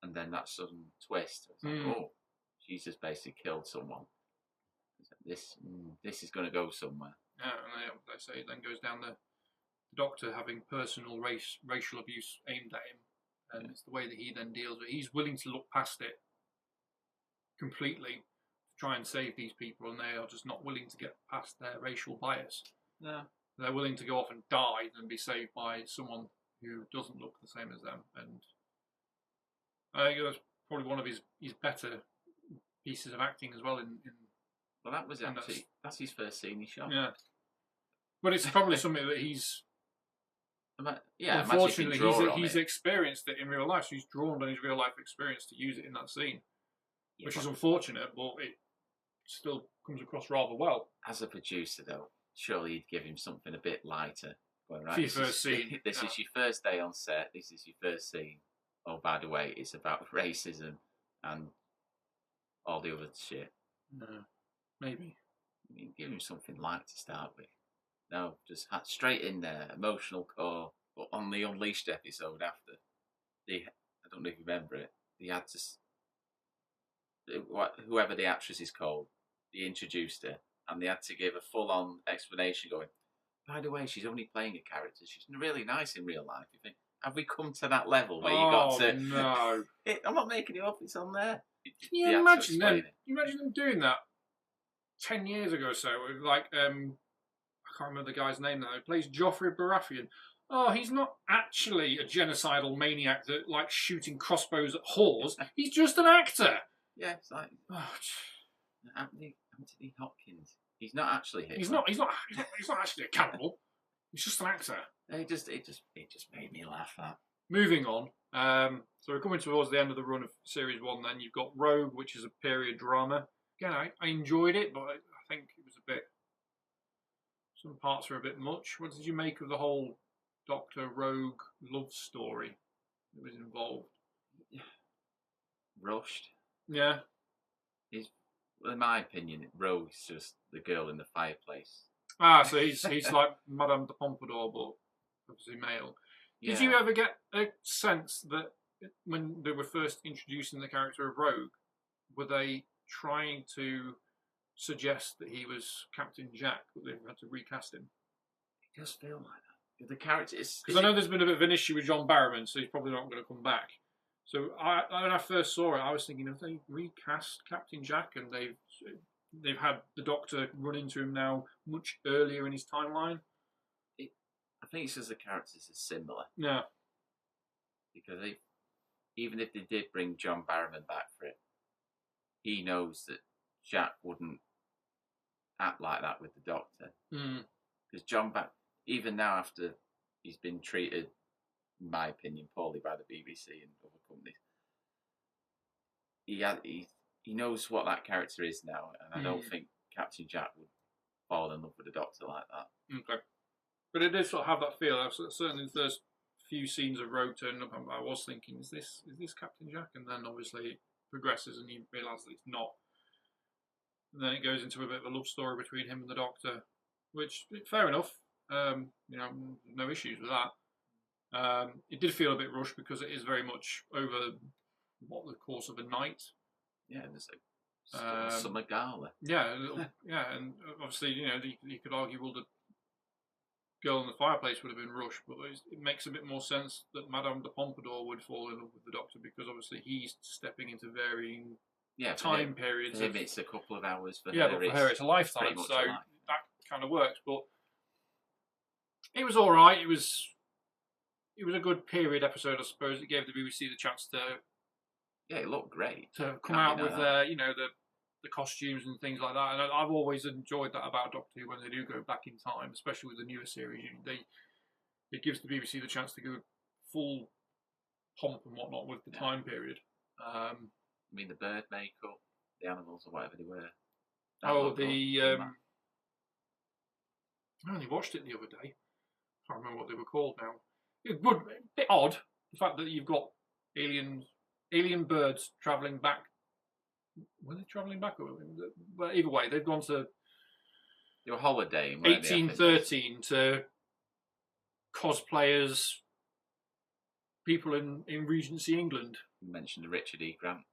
And then that sudden twist, I was like, oh, she's just basically killed someone. This is going to go somewhere. Yeah, and they say it then goes down the Doctor having personal racial abuse aimed at him, and it's the way that he then deals with it. He's willing to look past it completely, try and save these people, and they are just not willing to get past their racial bias. Yeah. They're willing to go off and die than be saved by someone who doesn't look the same as them. And I think that's probably one of his better pieces of acting as well. Well, that was actually, that's his first scene he shot. Yeah. But it's probably something that he's Yeah, unfortunately, imagine he's experienced it in real life, so he's drawn on his real life experience to use it in that scene, which is unfortunate, but it still comes across rather well. As a producer, though, surely you'd give him something a bit lighter. Going, right, For your first scene. This is your first day on set. This is your first scene. Oh, by the way, it's about racism and all the other shit. No, maybe. I mean, give him something light to start with. No, just straight in there, emotional core. But on the Unleashed episode after, I don't know if you remember it, they had to, whoever the actress is called, they introduced her, and they had to give a full-on explanation going, by the way, she's only playing a character. She's really nice in real life. You think, have we come to that level where you got to... no. I'm not making it up, it's on there. Can you imagine them? You imagine them doing that 10 years ago or so? Like, I can't remember the guy's name now. He plays Joffrey Baratheon. Oh, he's not actually a genocidal maniac that likes shooting crossbows at whores. He's just an actor. Yeah, it's like Anthony Hopkins. He's not actually Hitler. He's not actually a cannibal. He's just an actor. It just made me laugh. That. Moving on. So we're coming towards the end of the run of Series 1 then. You've got Rogue, which is a period drama. Again, I enjoyed it, but I think it was a bit... Some parts were a bit much. What did you make of the whole Dr. Rogue love story that was involved? Rushed. Yeah. In my opinion, Rogue's just the girl in the fireplace. So he's like Madame de Pompadour, but obviously male. Yeah. Did you ever get a sense that when they were first introducing the character of Rogue, were they trying to suggest that he was Captain Jack, but they had to recast him? It does feel like that. The character is... Because I know there's been a bit of an issue with John Barrowman, so he's probably not going to come back. So when I first saw it, I was thinking, have they recast Captain Jack and they've had the Doctor run into him now much earlier in his timeline? I think it's because the characters are similar. Yeah. Because even if they did bring John Barrowman back for it, he knows that Jack wouldn't act like that with the Doctor. Because even now after he's been treated, in my opinion, poorly by the BBC and other companies, he knows what that character is now, and I don't think Captain Jack would fall in love with the Doctor like that. Okay. But it did sort of have that feel. Certainly the first few scenes of Rogue turning up, I was thinking, is this Captain Jack? And then obviously it progresses and you realise that it's not. And then it goes into a bit of a love story between him and the Doctor, which, fair enough. No issues with that. It did feel a bit rushed because it is very much over the course of a night. Yeah, there's a summer gala. Yeah, and obviously you could argue, well, the girl in the fireplace would have been rushed, but it makes a bit more sense that Madame de Pompadour would fall in love with the Doctor because obviously he's stepping into varying time periods. For him, it's a couple of hours. For her, but for her, it's a lifetime. So that kind of works. But it was all right. It was a good period episode, I suppose. It gave the BBC the chance to it looked great to come out with the costumes and things like that. And I've always enjoyed that about Doctor Who when they do go back in time, especially with the newer series. It gives the BBC the chance to go full pomp and whatnot with the time period. I mean, the bird makeup, the animals or whatever they were. I only watched it the other day. I can't remember what they were called now. It would be a bit odd, the fact that you've got alien birds travelling back. Were they travelling back? Well, either way, they've gone to... They were holidaying. 1813 to cosplayers, people in Regency England. You mentioned the Richard E. Grant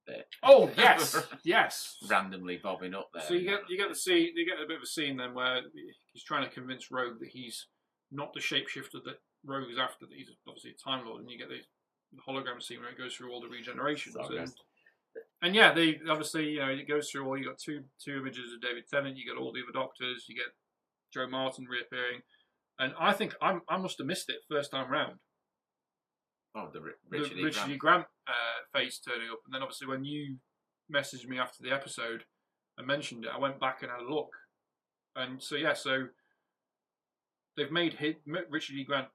bit. Oh, yes, yes. Randomly bobbing up there. So you get a bit of a scene then where he's trying to convince Rogue that he's not the shapeshifter that Rogue is after, that he's obviously a Time Lord, and you get the hologram scene where it goes through all the regenerations. And yeah, they obviously, it goes through all. You got two images of David Tennant. You got all the other Doctors. You get Joe Martin reappearing, and I think I must have missed it first time round. Oh, the Richard E. Grant face turning up, and then obviously when you messaged me after the episode and mentioned it, I went back and had a look, and so they've made Richard E. Grant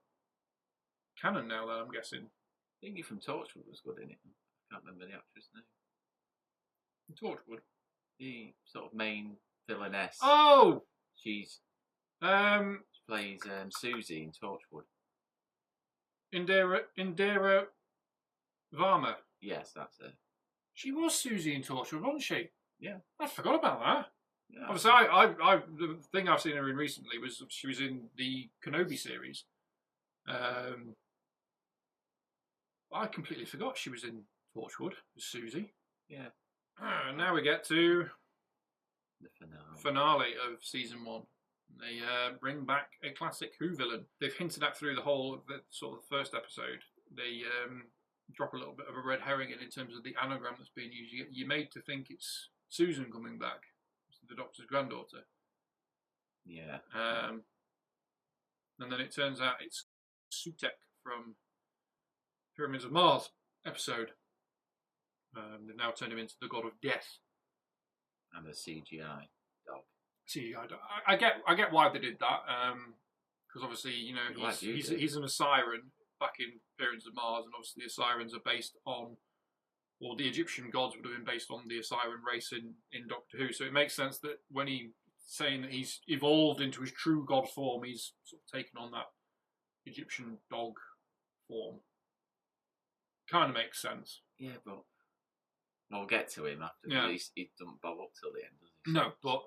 canon now, then, I'm guessing. Thingy from Torchwood was good in it. I can't remember the actress' name. Torchwood? The sort of main villainess. Oh! She plays Susie in Torchwood. Indira Varma. Yes, that's it. She was Susie in Torchwood, wasn't she? Yeah. I forgot about that. Yeah. Obviously, the thing I've seen her in recently was she was in the Kenobi series. I completely forgot she was in Torchwood as Susie. Yeah. Now we get to the finale of season 1. They bring back a classic Who villain. They've hinted at through the whole of the sort of the first episode. They drop a little bit of a red herring in terms of the anagram that's being used. You're made to think it's Susan coming back, the Doctor's granddaughter. Yeah. And then it turns out it's Sutek from Pyramids of Mars episode. They've now turned him into the god of death. And a CGI dog. CGI dog. I get why they did that. Because obviously, you know, he's an Osiran back in Pyramids of Mars, and obviously the Osirans are based on, or the Egyptian gods would have been based on the Osiran race in Doctor Who. So it makes sense that when he's saying that he's evolved into his true god form, he's sort of taken on that Egyptian dog form. Kind of makes sense. Yeah, but we'll get to him after. Yeah. He doesn't bob up till the end, does he? No, but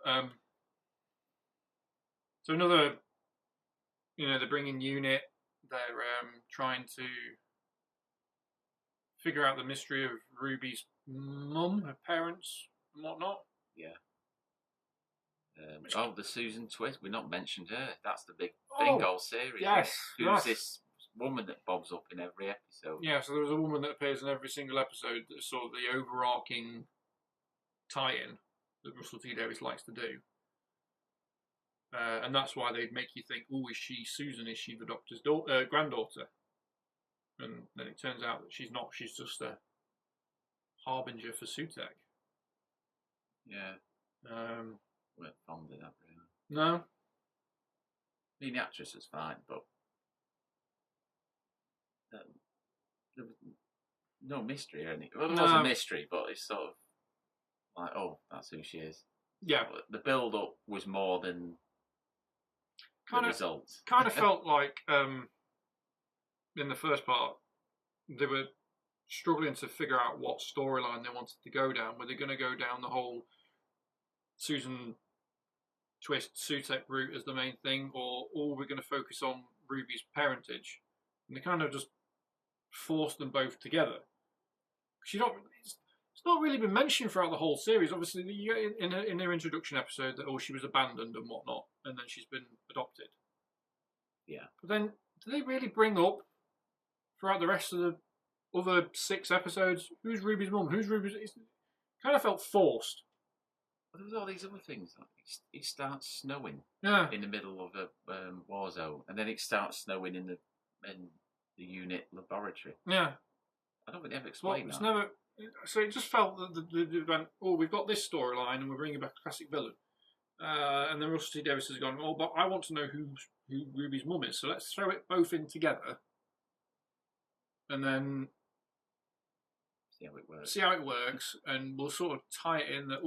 so another, you know, they're bringing Unit. They're trying to figure out the mystery of Ruby's mum, her parents, and whatnot. Yeah. The Susan twist. We've not mentioned her. That's the big thing, all series. Yes. Who's this woman that bobs up in every episode? Yeah, so there's a woman that appears in every single episode that's sort of the overarching tie-in that Russell T Davies likes to do. And that's why they'd make you think, oh, is she Susan? Is she the Doctor's granddaughter? And then it turns out that she's not. She's just a harbinger for Sutek. Yeah. Weren't fond of that, really. No. I mean, the actress was fine, but there was no mystery or anything. Well, there was a mystery, but it's sort of like, oh, that's who she is. Yeah. The build-up was more than the results. Kind of felt like in the first part, they were struggling to figure out what storyline they wanted to go down. Were they going to go down the whole Susan twist, Sutek route as the main thing, or we're going to focus on Ruby's parentage? And they kind of just forced them both together. It's not really been mentioned throughout the whole series. Obviously, in her introduction episode that she was abandoned and whatnot, and then she's been adopted. Yeah. But then, do they really bring up throughout the rest of the other 6 episodes who's Ruby's mum? Who's Ruby's? It kind of felt forced. But there was all these other things. Like it starts snowing in the middle of a war zone, and then it starts snowing in the unit laboratory. Yeah. I don't think they ever explained that. It's never. So it just felt that they went, oh, we've got this storyline and we're bringing back a classic villain. And then Russell T Davies has gone, oh, but I want to know who Ruby's mum is, so let's throw it both in together. And then see how it works. And we'll sort of tie it in that,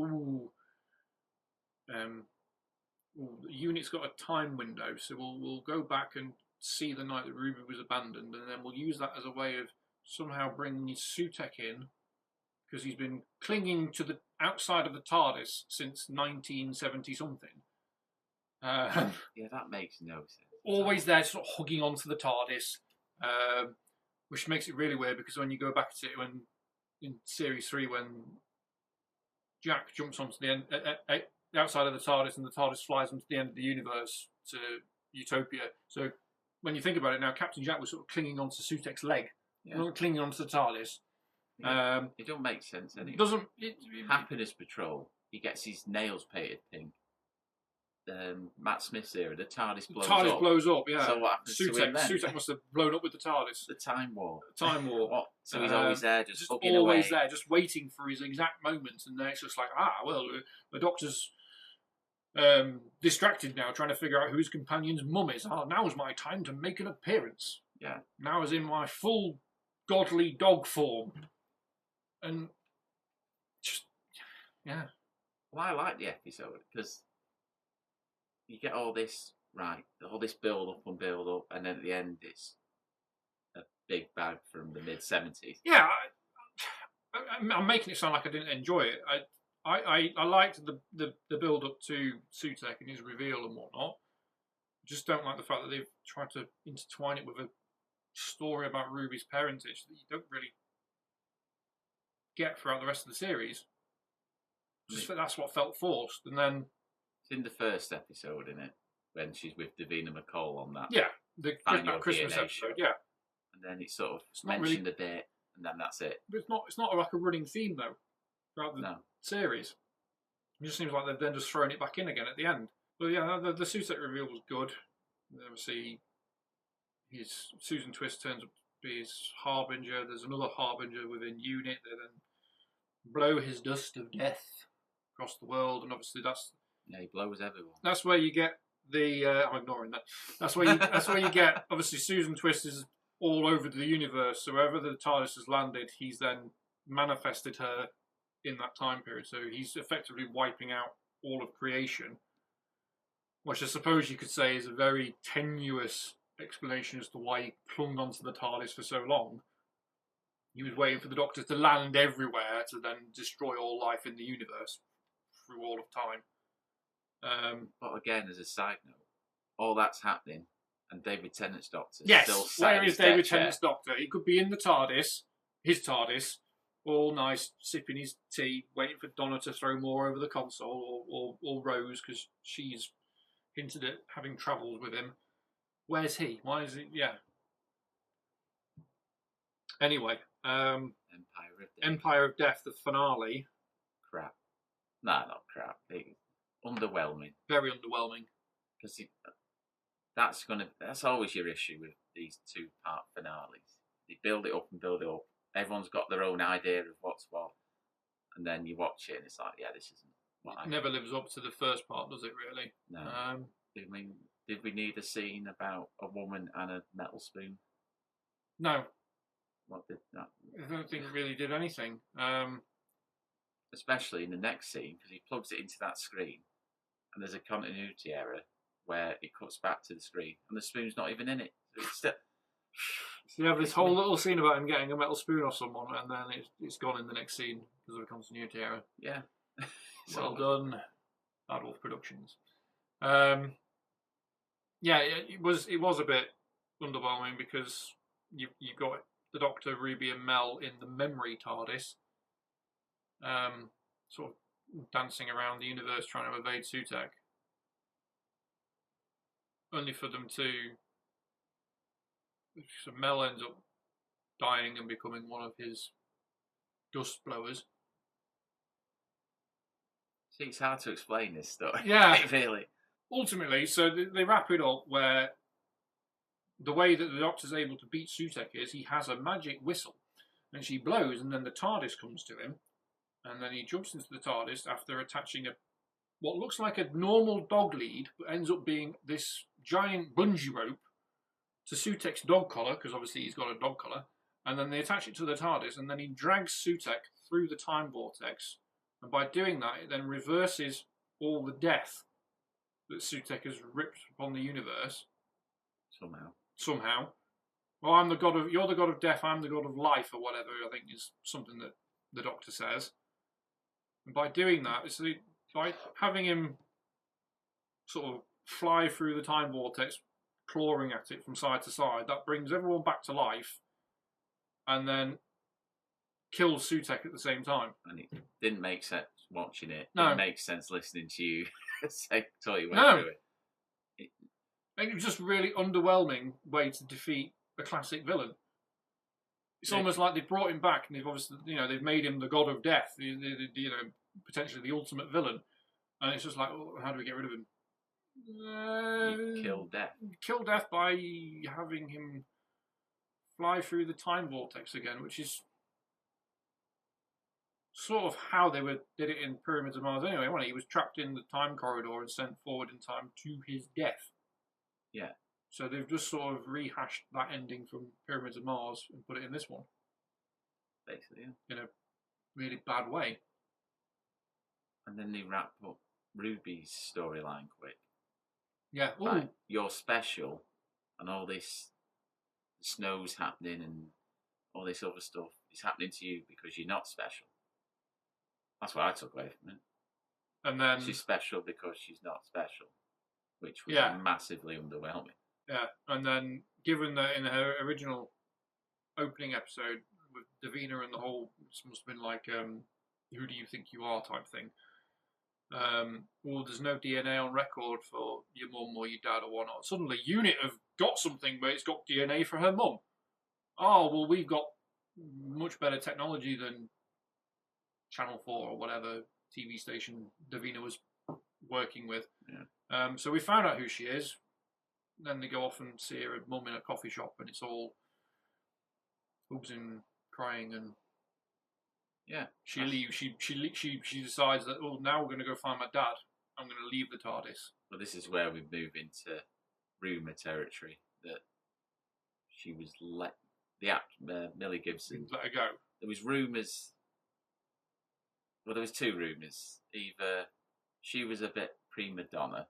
the unit's got a time window, so we'll go back and see the night that Ruby was abandoned, and then we'll use that as a way of somehow bringing Sutek in, because he's been clinging to the outside of the TARDIS since 1970 something. Yeah, that makes no sense. Always there, sort of hugging onto the TARDIS, which makes it really weird, because when you go back to it, when in Series 3, when Jack jumps onto the outside of the TARDIS and the TARDIS flies onto the end of the universe to Utopia. So when you think about it now, Captain Jack was sort of clinging onto Sutek's leg, not clinging onto the TARDIS. Yeah. It don't make sense anyway. Happiness Patrol, he gets his nails painted pink. Matt Smith's era, the TARDIS blows up. Yeah. So what happens to him then? Sutek must have blown up with the TARDIS. The Time War. What? So he's always there, just hugging always away. There, just waiting for his exact moment, and then it's just like, the Doctor's distracted now, trying to figure out who his companion's mum is. Now's my time to make an appearance. Yeah. Now as in my full godly dog form. And just, yeah. Well, I like the episode because you get all this, right, all this build up, and then at the end it's a big bag from the mid-70s. Yeah, I'm making it sound like I didn't enjoy it. I liked the build up to Sutek and his reveal and whatnot. Just don't like the fact that they've tried to intertwine it with a story about Ruby's parentage that you don't really get throughout the rest of the series. Just that's what felt forced. And then it's in the first episode, isn't it, when she's with Davina McCall on that. Yeah, the Christmas DNA episode. show. Yeah, and then it's sort of not mentioned really, a bit, and then that's it. But it's not like a running theme though throughout the series. It just seems like they've then just thrown it back in again at the end. But yeah, the Sutek reveal was good. Obviously, Susan Twist turns up to be his harbinger. There's another harbinger within Unit that then blow his dust of death across the world, and obviously he blows everyone. That's where you get the. I'm ignoring that. That's where you get. Obviously, Susan Twist is all over the universe. So wherever the TARDIS has landed, he's then manifested her in that time period. So he's effectively wiping out all of creation, which I suppose you could say is a very tenuous explanation as to why he clung onto the TARDIS for so long. He was waiting for the Doctor to land everywhere to then destroy all life in the universe through all of time. But again, as a side note, all that's happening, and David Tennant's Doctor still sat where is David Tennant's Doctor? He could be in the TARDIS, his TARDIS, all nice, sipping his tea, waiting for Donna to throw more over the console, or Rose, because she's hinted at having travels with him. Where's he? Why is he? Yeah. Anyway, Empire of Death, the finale. Crap. No, not crap. Underwhelming. Very underwhelming. Because that's always your issue with these 2-part finales. They build it up and build it up. Everyone's got their own idea of what's what, and then you watch it and it's like, yeah, this isn't what it never lives up to the first part, does it? Really? No. Did we need a scene about a woman and a metal spoon? No. What did that? I don't think it really did anything. Especially in the next scene, because he plugs it into that screen, and there's a continuity error where it cuts back to the screen, and the spoon's not even in it. So it's still... So you have this whole little scene about him getting a metal spoon off someone, and then it's gone in the next scene because of a continuity error. Yeah. Well done, Adolf Productions. Yeah, it was a bit underwhelming because you got the Doctor, Ruby, and Mel in the memory TARDIS, sort of dancing around the universe trying to evade Sutek, only for them to. So Mel ends up dying and becoming one of his dust blowers. See, it's hard to explain this story. Yeah, really. Ultimately, so they wrap it up where the way that the Doctor's able to beat Sutek is he has a magic whistle, and she blows, and then the TARDIS comes to him, and then he jumps into the TARDIS after attaching what looks like a normal dog lead, but ends up being this giant bungee rope to Sutek's dog collar, because obviously he's got a dog collar, and then they attach it to the TARDIS, and then he drags Sutek through the time vortex, and by doing that, it then reverses all the death that Sutek has ripped upon the universe. Somehow. Well, you're the god of death, I'm the god of life, or whatever, I think is something that the Doctor says. And by doing that, it's by having him sort of fly through the time vortex, clawing at it from side to side, that brings everyone back to life, and then kills Sutek at the same time. And it didn't make sense watching it. No. It makes sense listening to you say, tell you No. through it. It was just really underwhelming way to defeat a classic villain. It's almost like they've brought him back, and they've obviously, they've made him the god of death, potentially the ultimate villain, and it's just like, how do we get rid of him? You kill death. Kill death by having him fly through the time vortex again, which is sort of how they did it in Pyramids of Mars anyway, wasn't he? He was trapped in the time corridor and sent forward in time to his death. Yeah. So they've just sort of rehashed that ending from Pyramids of Mars and put it in this one. Basically, yeah. In a really bad way. And then they wrap up Ruby's storyline quick. Yeah. Like, you're special, and all this snow's happening and all this other stuff is happening to you because you're not special. That's what I took away from it. And then she's special because she's not special, which was massively underwhelming. Yeah, and then given that in her original opening episode with Davina and the whole, this must have been like, who do you think you are type thing. Well, there's no DNA on record for your mum or your dad or whatnot. Suddenly, Unit have got something, but it's got DNA for her mum. Oh, well, we've got much better technology than Channel 4 or whatever TV station Davina was working with. Yeah. So we found out who she is. Then they go off and see her mum in a coffee shop, and it's all hugs and crying, and she leaves. She decides that, oh, now we're going to go find my dad. I'm going to leave the TARDIS. Well, this is where we move into rumour territory that she was Millie Gibson Let her go. There was rumours. Well, there was two rumours. Either she was a bit prima donna,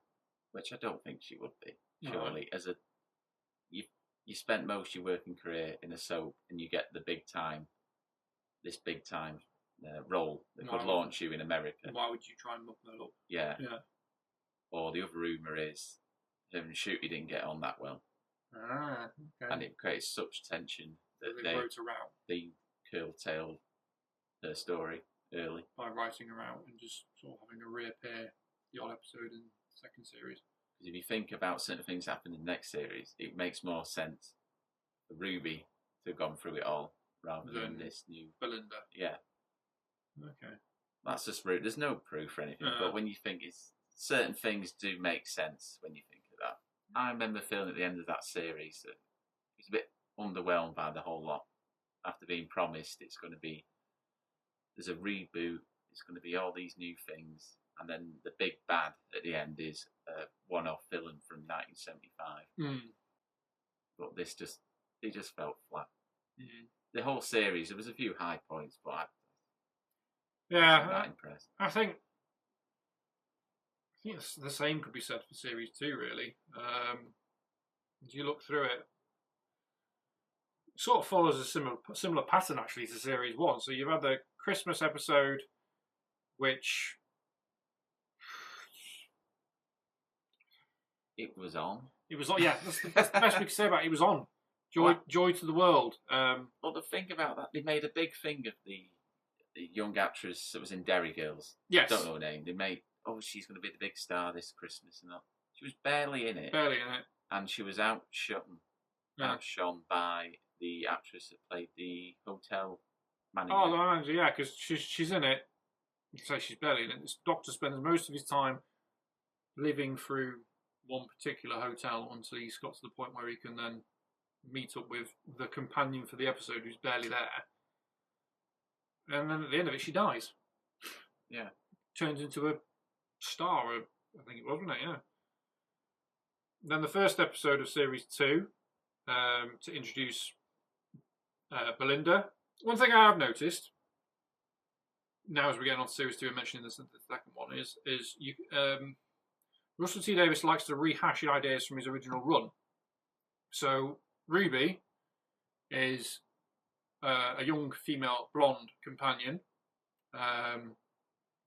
which I don't think she would be. Surely, as you spent most of your working career in a soap, and you get this big time role that could launch you in America. Why would you try and muck that up? Yeah. Or the other rumour is her and Ncuit didn't get on that well. Okay. And it creates such tension that they curtailed her story early by writing her out and just sort of having her reappear the odd episode in the second series. Because if you think about certain things happening in the next series, it makes more sense for Ruby to have gone through it all rather than this new Belinda. Yeah. Okay. That's just rude. There's no proof or anything, but when you think certain things do make sense when you think of that. I remember feeling at the end of that series that he was a bit underwhelmed by the whole lot. After being promised there's a reboot, it's going to be all these new things, and then the big bad at the end is a one-off villain from 1975. But it just felt flat. The whole series, there was a few high points, but I wasn't that impressed. I think the same could be said for series 2, really. As you look through it, sort of follows a similar pattern actually to series 1. So you've had the Christmas episode, which it was on. Yeah, that's the best we can say about it. It was on. Joy to the world. Well, the thing about that, they made a big thing of the young actress that was in Derry Girls. Yes. I don't know her name. They made, she's going to be the big star this Christmas and that. She was barely in it. And she was outshone by the actress that played the hotel manager. Oh, the manager, yeah, because she's in it. You say she's barely in it. This doctor spends most of his time living through one particular hotel until he's got to the point where he can then meet up with the companion for the episode who's barely there. And then at the end of it, she dies. Yeah. Turns into a star, I think it was, wasn't it? Yeah. Then the first episode of series 2, to introduce Belinda. One thing I have noticed, now as we're getting on to series 2 and mentioning the second one, is Russell T Davies likes to rehash ideas from his original run. So Ruby is a young female blonde companion.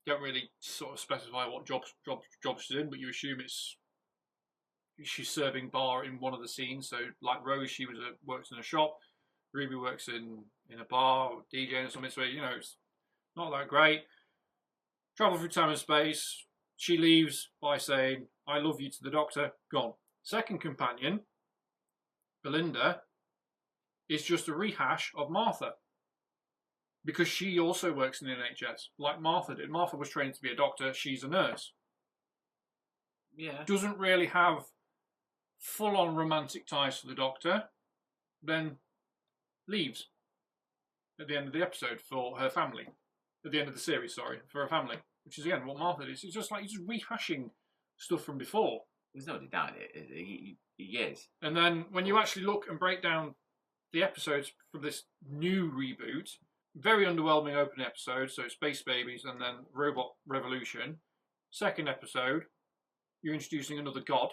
Don't really sort of specify what job she's in, but you assume she's serving bar in one of the scenes. So like Rose, she works in a shop. Ruby works in a bar or DJing or something. So it's not that great. Travel through time and space. She leaves by saying, "I love you" to the Doctor. Gone. Second companion, Belinda, is just a rehash of Martha. Because she also works in the NHS, like Martha did. Martha was trained to be a doctor. She's a nurse. Yeah. Doesn't really have full-on romantic ties to the Doctor. Then leaves at the end of the episode for her family. At the end of the series, sorry, for her family. Which is, again, what Martha did. It's just like you're just rehashing stuff from before. There's no denying it. He is. And then when you actually look and break down the episodes from this new reboot, very underwhelming opening episode, so Space Babies and then Robot Revolution. Second episode, you're introducing another god.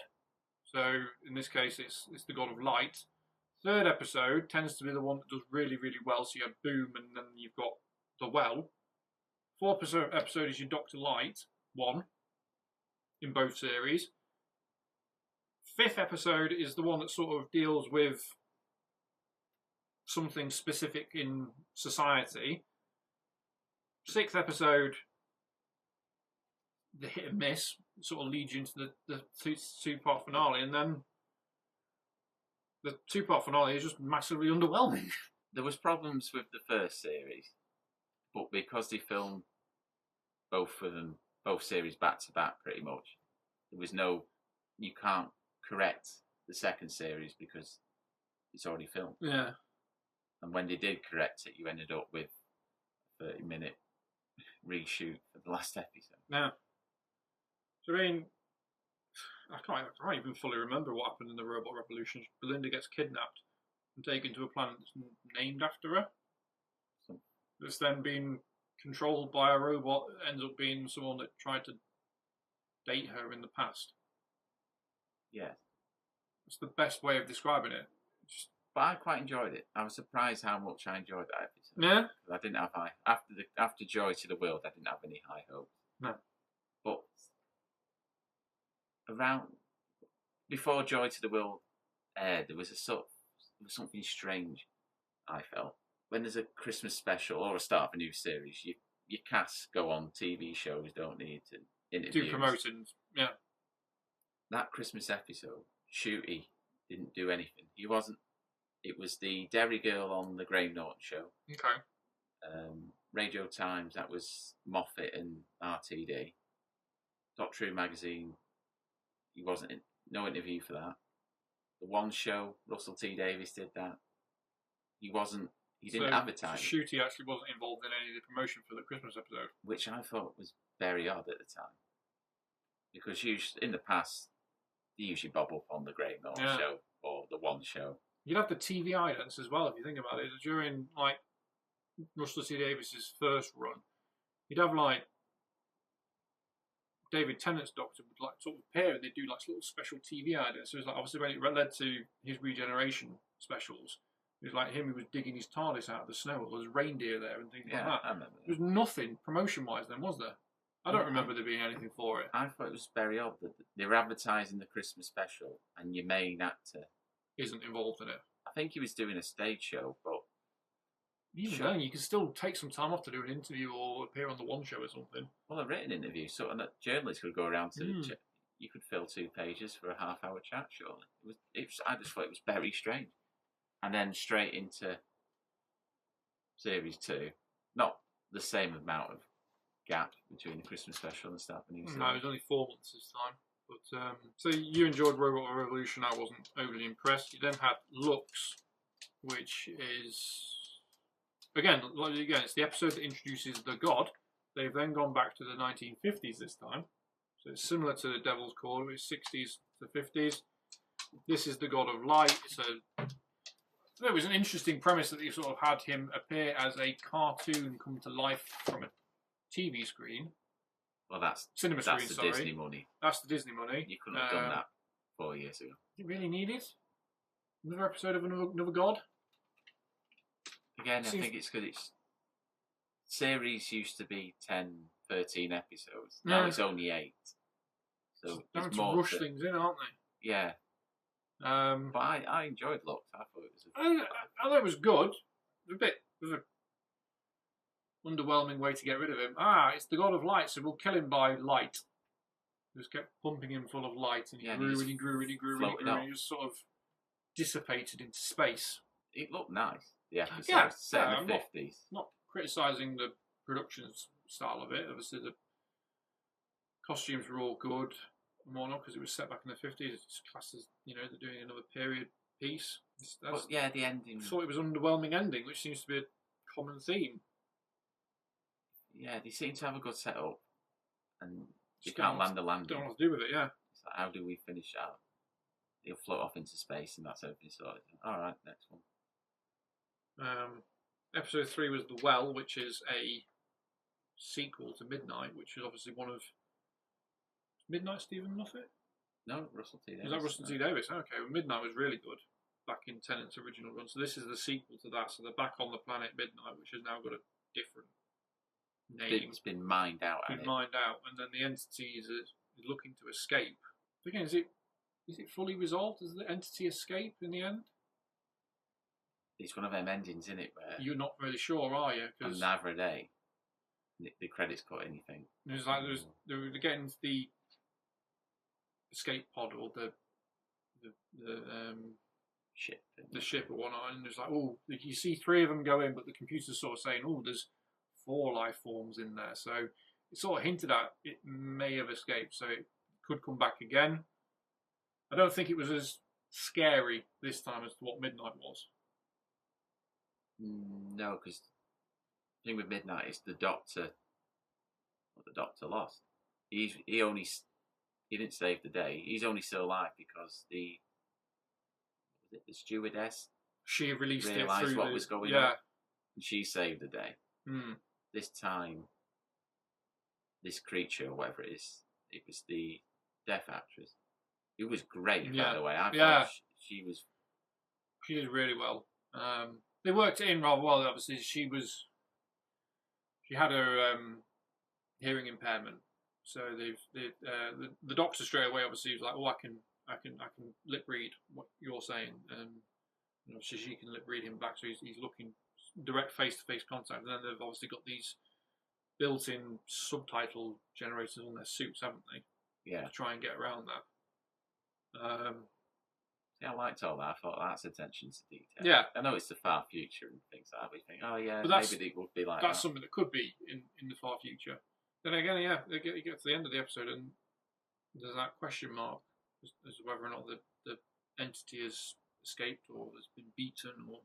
So in this case, it's the god of light. Third episode tends to be the one that does really, really well. So you have Boom, and then you've got the Well. Fourth episode is your Dr. Light 1 in both series. Fifth episode is the one that sort of deals with something specific in society. Sixth episode, the hit and miss, sort of leads you into the two-part finale, and then the two-part finale is just massively underwhelming. There was problems with the first series, but because they filmed both series back to back pretty much, there was no, you can't correct the second series because it's already filmed. Yeah. And when they did correct it, you ended up with a 30-minute reshoot for the last episode. Yeah. So I mean, I can't even fully remember what happened in the Robot Revolution. Belinda gets kidnapped and taken to a planet that's named after her. That's then been controlled by a robot that ends up being someone that tried to date her in the past. Yeah. It's the best way of describing it. But I quite enjoyed it. I was surprised how much I enjoyed that episode. Yeah. I didn't have after Joy to the World, I didn't have any high hopes. No. But before Joy to the World aired, there was something strange. I felt when there's a Christmas special or a start of a new series, your casts go on TV shows, don't need to interviews. Do promotions, yeah. That Christmas episode, Shooty didn't do anything. He wasn't. It was the Derry Girl on the Graham Norton show. Okay. Radio Times, that was Moffat and RTD. Doctor Who magazine, he wasn't in, no interview for that. The One show, Russell T Davies did that. He didn't advertise. Shooty actually wasn't involved in any of the promotion for the Christmas episode. Which I thought was very odd at the time. Because in the past, they usually bob up on the Graham Norton show or the One show. You'd have the TV idents as well, if you think about it. During, like, Russell T Davies' first run, you'd have, like, David Tennant's Doctor would, like, sort of appear and they'd do, like, little special TV idents. So it was like, obviously, when it led to his regeneration specials, it was like him who was digging his TARDIS out of the snow, or there was reindeer there and things like that. I remember that. There was nothing promotion-wise then, was there? I don't remember there being anything for it. I thought it was very odd that they were advertising the Christmas special and your main actor isn't involved in it. I think he was doing a stage show, but even then, you can still take some time off to do an interview or appear on the One show or something. Well, a written interview, so and that journalists could go around to you could fill 2 pages for a half-hour chat. Surely, I just thought it was very strange, and then straight into series 2. Not the same amount of gap between the Christmas special and the start of the new series. No, it was only 4 months this time. But so you enjoyed Robot Revolution. I wasn't overly impressed. You then had Lux, which is again, it's the episode that introduces the god. They've then gone back to the 1950s this time, so it's similar to the Devil's Call. It's 60s to 50s. This is the god of light. There was an interesting premise that you sort of had him appear as a cartoon come to life from a TV screen. Well, that's cinema screen. That's the Disney money. That's the Disney money. You couldn't have done that 4 years ago. You really need it? Another episode of another god? Again, I think it's because series used to be 10, 13 episodes. Now it's only 8. So they're to rush things in, aren't they? Yeah. But I enjoyed Lux. I thought it was. I thought it was good. It was a underwhelming way to get rid of him. It's the god of light, so we'll kill him by light. Just kept pumping him full of light, and he grew and he grew and he grew and he grew, and he just sort of dissipated into space. It looked nice. The episode set in the 50s. Not criticising the production style of it. Obviously, the costumes were all good and whatnot because it was set back in the 50s. It's classed as, they're doing another period piece. But yeah, the ending. I thought it was an underwhelming ending, which seems to be a common theme. Yeah, they seem to have a good setup, and you can't land the landing. Don't know what to do with it, yeah. like, how do we finish out? He'll float off into space, and that's everything sorted. All right, next one. Episode 3 was The Well, which is a sequel to Midnight, which is obviously one of Midnight Stephen Moffat? No, Russell T Davies. Is that Russell T Davies? Okay, well, Midnight was really good back in Tennant's original run. So this is the sequel to that. So they're back on the planet Midnight, which has now got a different name. It's been mined out. And then the entity is looking to escape. Again, is it fully resolved? Does the entity escape in the end? It's one of them endings, isn't it? Where you're not really sure, are you? And neither a day. The credits cut anything. There's like they're getting the escape pod or the ship. The ship or whatnot, and there's like, oh, you see 3 of them go in, but the computer's sort of saying, oh, there's 4 life forms in there. So it's sort of hinted at it may have escaped, so it could come back again. I don't think it was as scary this time as to what Midnight was. No, because the thing with Midnight is the Doctor. What the Doctor lost. He didn't save the day. He's only still alive because the stewardess. She released realised what was going on, and she saved the day. This time, this creature, or whatever it is, it was the deaf actress. It was great, by the way. I thought she was. She did really well. They worked it in rather well. Obviously, she had her hearing impairment, so the doctor straight away obviously was like, oh, I can lip read what you're saying, and so she can lip read him back. So he's looking direct face-to-face contact, and then they've obviously got these built-in subtitle generators on their suits, haven't they? Yeah. To try and get around that. Yeah, I liked all that. I thought that's attention to detail. Yeah. I know it's the far future and things like that. We think, oh yeah, but maybe it would be like that's something that could be in the far future. Then again, you get to the end of the episode and there's that question mark as to whether or not the entity has escaped or has been beaten or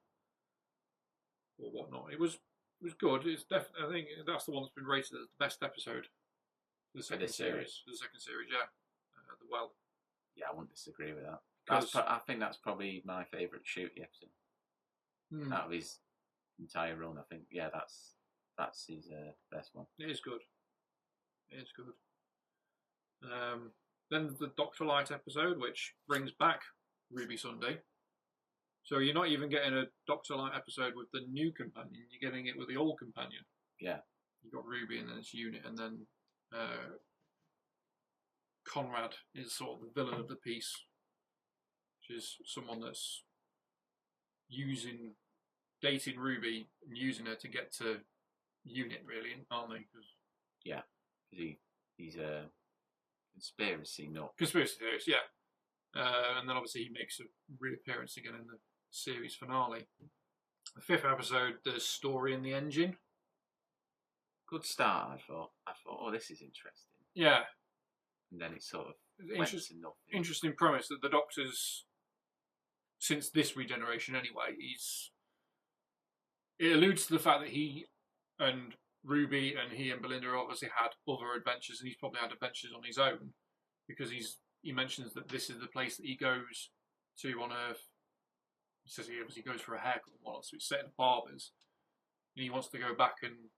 whatnot. It was good. It's definitely, I think that's the one that's been rated as the best episode for the second series. The second series, The Well. Yeah, I wouldn't disagree with that. I think that's probably my favourite Shooty episode out of his entire run. I think, that's his best one. It is good. Then the Dr. Light episode, which brings back Ruby Sunday. So you're not even getting a Dr. Light episode with the new companion, you're getting it with the old companion. Yeah. You've got Ruby and then it's Unit, and then Conrad is sort of the villain of the piece, which is someone that's dating Ruby and using her to get to Unit, really, aren't they? Yeah, because he's a conspiracy nut. Conspiracy theorist, yeah. And then obviously he makes a reappearance again in the series finale. The 5th episode, the story in the engine. Good start, I thought, oh, this is interesting. Yeah. And then it sort of went to nothing. Interesting premise that the Doctor's, since this regeneration anyway, it alludes to the fact that he and Ruby and he and Belinda obviously had other adventures, and he's probably had adventures on his own, because he mentions that this is the place that he goes to on Earth. He says he obviously goes for a haircut and whatnot, so it's set in a barber's, and he wants to go back and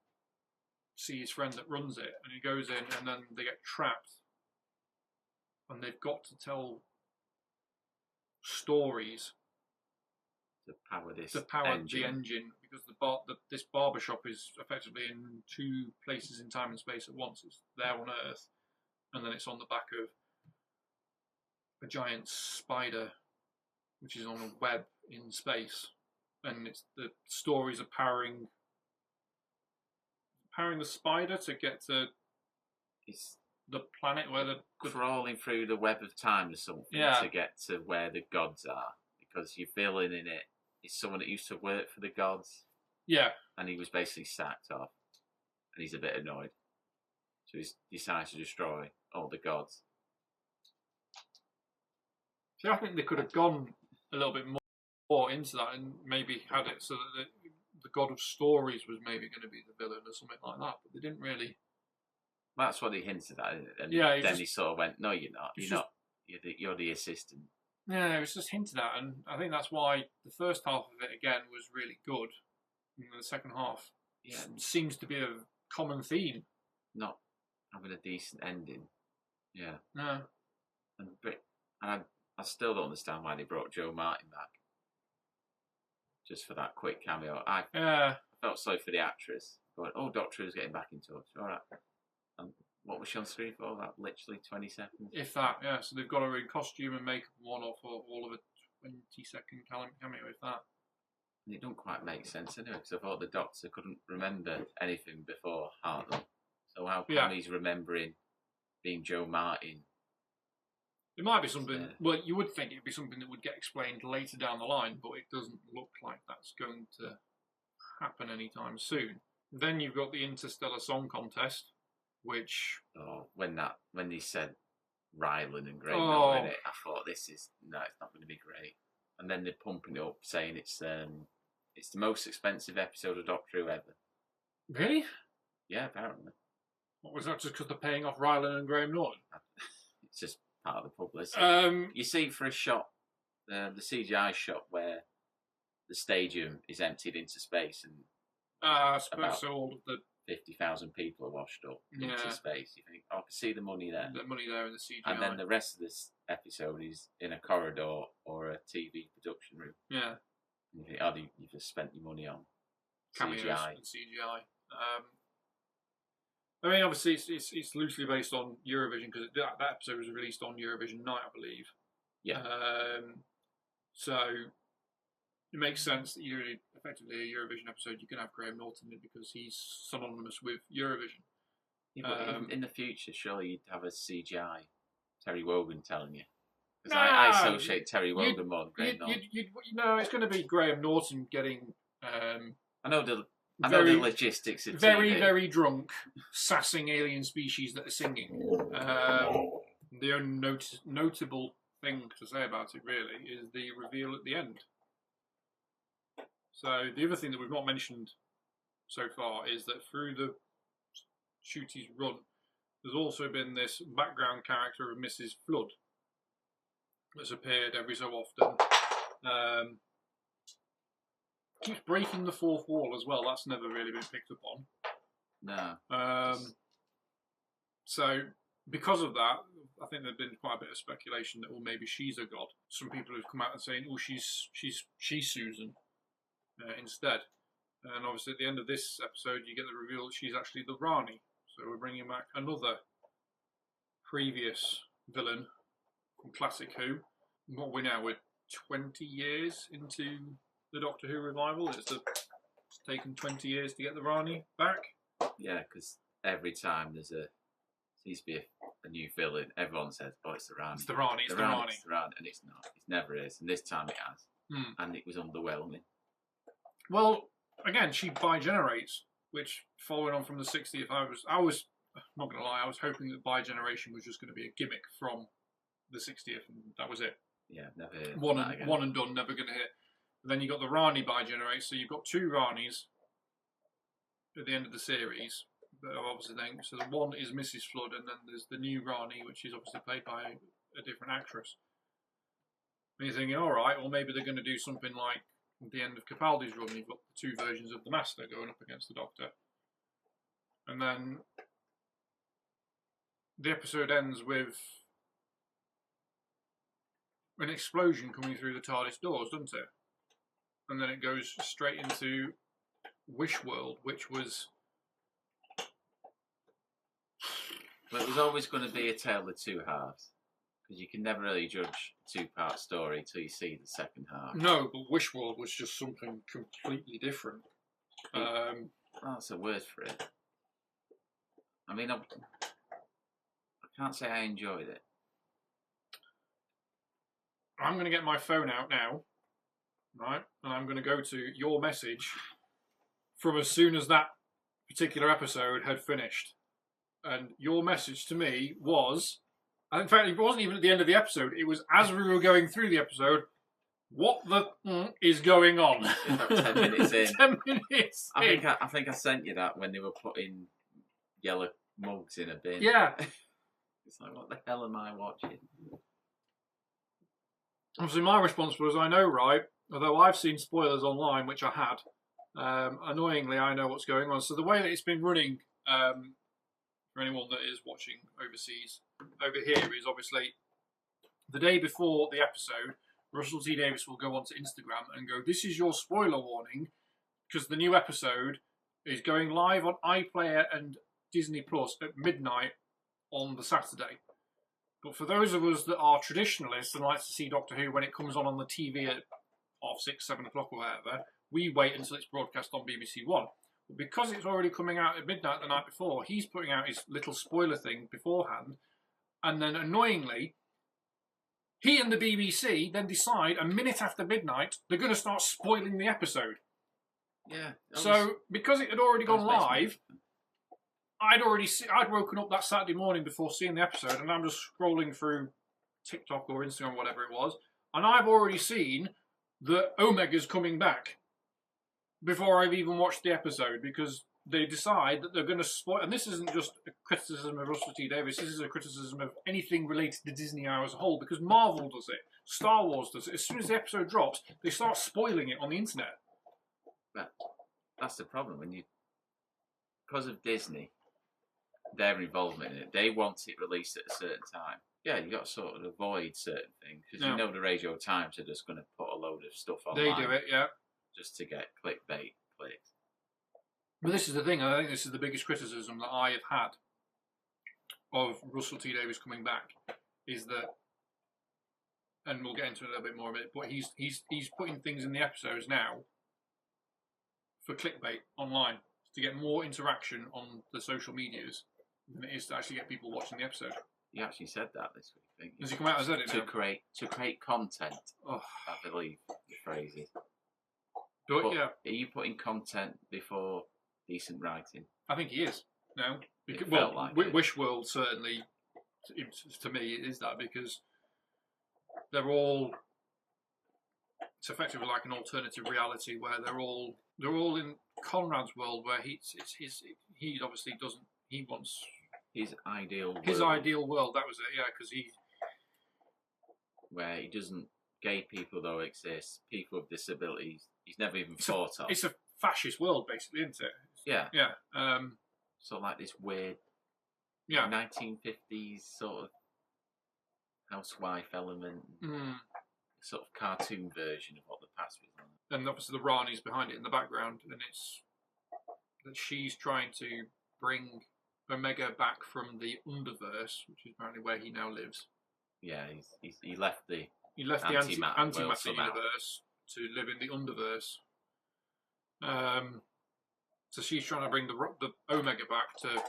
see his friend that runs it, and he goes in, and then they get trapped, and they've got to tell stories to power the engine, because this barber shop is effectively in 2 places in time and space at once. It's there on Earth, and then it's on the back of a giant spider, which is on a web in space, and it's the stories are powering the spider to get to the planet where the crawling through the web of time or something to get to where the gods are, because you're feeling in it. It's someone that used to work for the gods. Yeah. And he was basically sacked off. And he's a bit annoyed. So he decides to destroy all the gods. See, I think they could have gone a little bit more into that and maybe had it so that the god of stories was maybe going to be the villain or something like that. But they didn't really. That's what he hinted at, and then he sort of went, no, you're not. you're the assistant. Yeah, it was just hinted at, and I think that's why the first half of it again was really good. And the second half seems to be a common theme. Not having a decent ending. Yeah. No. And I still don't understand why they brought Joe Martin back. Just for that quick cameo. I felt sorry for the actress. Going, oh, Doctor Who's getting back in touch. All right. And what was she on screen for? That literally 20 seconds? If that, yeah. So they've got her in costume and makeup and whatnot for all of a 20-second cameo, if that. And it don't quite make sense anyway, because I thought the Doctor couldn't remember anything before Hartnell. So how come he's remembering being Joe Martin? It might be something, well, you would think it'd be something that would get explained later down the line, but it doesn't look like that's going to happen anytime soon. Then you've got the Interstellar Song Contest, which... Oh, when they said Rylan and Graham in it, I thought it's not going to be great. And then they're pumping it up, saying it's the most expensive episode of Doctor Who ever. Really? Yeah, apparently. What was that, just because they're paying off Rylan and Graham Norton? It's just part of the publicity. You see for a shot, the CGI shot where the stadium is emptied into space and about all of the 50,000 people are washed up into space. You think, I can see the money there. The money there in the CGI. And then the rest of this episode is in a corridor or a TV production room. Yeah. And you think, you've just spent your money on cameos CGI. And CGI. I mean, obviously, it's loosely based on Eurovision because that episode was released on Eurovision night, I believe. Yeah. So it makes sense that you're effectively a Eurovision episode. You can have Graham Norton in because he's synonymous with Eurovision. Yeah, but in the future, surely you'd have a CGI Terry Wogan telling you. Because I associate Terry Wogan more than Graham Norton. It's going to be Graham Norton getting... I know the logistics of very, TV. very drunk, sassing alien species that are singing. The only notable thing to say about it, really, is the reveal at the end. So the other thing that we've not mentioned so far is that through the Ncuti's run, there's also been this background character of Mrs. Flood that's appeared every so often. Keeps breaking the fourth wall as well. That's never really been picked up on. No. So because of that, I think there's been quite a bit of speculation that maybe she's a god. Some people have come out and saying, she's Susan instead. And obviously at the end of this episode, you get the reveal that she's actually the Rani. So we're bringing back another previous villain from Classic Who. What we're now, we're 20 years into the Doctor Who revival. It's taken 20 years to get the Rani back. Yeah, because every time seems to be a new villain, everyone says, it's the Rani. It's the Rani, it's the Rani. And it's not. It never is. And this time it has. And it was underwhelming. Well, again, she bi-generates, which, following on from the 60th, I was not going to lie, I was hoping that bi-generation was just going to be a gimmick from the 60th, and that was it. Yeah, never hit one and done, never going to hit. And then you got the Rani bi-generate, so you've got two Ranis at the end of the series that are obviously named. So the one is Mrs. Flood, and then there's the new Rani, which is obviously played by a different actress. And you're thinking, all right, well maybe they're going to do something like at the end of Capaldi's run, you've got the two versions of the Master going up against the Doctor. And then the episode ends with an explosion coming through the TARDIS doors, doesn't it? And then it goes straight into Wish World, which was... Well, it was always going to be a tale of two halves. Because you can never really judge a two-part story until you see the second half. No, but Wish World was just something completely different. That's a word for it. I mean, I can't say I enjoyed it. I'm going to get my phone out now, right? And I'm going to go to your message from as soon as that particular episode had finished. And your message to me was... In fact, it wasn't even at the end of the episode. It was as we were going through the episode. What the is going on? About 10 minutes in. 10 minutes in. I think I sent you that when they were putting yellow mugs in a bin. Yeah. It's like, what the hell am I watching? Obviously, my response was, I know, right? Although I've seen spoilers online, which I had. Annoyingly, I know what's going on. So the way that it's been running, for anyone that is watching overseas, over here is obviously the day before the episode, Russell T Davies will go onto Instagram and go, "This is your spoiler warning, because the new episode is going live on iPlayer and Disney Plus at midnight on the Saturday." But for those of us that are traditionalists and like to see Doctor Who when it comes on the TV at 6:30, 7 o'clock or whatever, we wait until it's broadcast on BBC One. But because it's already coming out at midnight the night before, he's putting out his little spoiler thing beforehand, and then annoyingly, he and the BBC then decide a minute after midnight they're going to start spoiling the episode. Yeah. So because it had already gone live, I'd woken up that Saturday morning before seeing the episode, and I'm just scrolling through TikTok or Instagram or whatever it was, and I've already seen that Omega's coming back before I've even watched the episode, because they decide that they're going to spoil. And this isn't just a criticism of Russell T Davies, this is a criticism of anything related to Disney now as a whole, because Marvel does it, Star Wars does it. As soon as the episode drops, they start spoiling it on the internet. But that's the problem, because of Disney, their involvement in it, they want it released at a certain time. Yeah, you got to sort of avoid certain things, because you know the Radio Times are just going to put a load of stuff online. They do it, yeah. Just to get clickbait clicks. But this is the thing, I think this is the biggest criticism that I have had of Russell T Davies coming back, is that, and we'll get into it a little bit more of it, but he's putting things in the episodes now for clickbait online, to get more interaction on the social medias than it is to actually get people watching the episode. He actually said that this week. Has he come out and said it now? To create content, I believe the phrase is. But yeah. Are you putting content before decent writing? I think he is now. Wish World certainly, to me, it is that, because they're all. It's effectively like an alternative reality where they're all in Conrad's world, where he obviously doesn't. He wants his ideal world. His ideal world. That was it. Yeah, because where he doesn't. Gay people though exist. People with disabilities. He's never even thought of. It's a fascist world, basically, isn't it? Yeah. Yeah. So like this weird. 1950s sort of housewife element. Sort of cartoon version of what the past was like. And obviously the Rani's behind it in the background, and it's that she's trying to bring Omega back from the Underverse, which is apparently where he now lives. Yeah, he left the antimatter universe to live in the Underverse. So she's trying to bring the Omega back to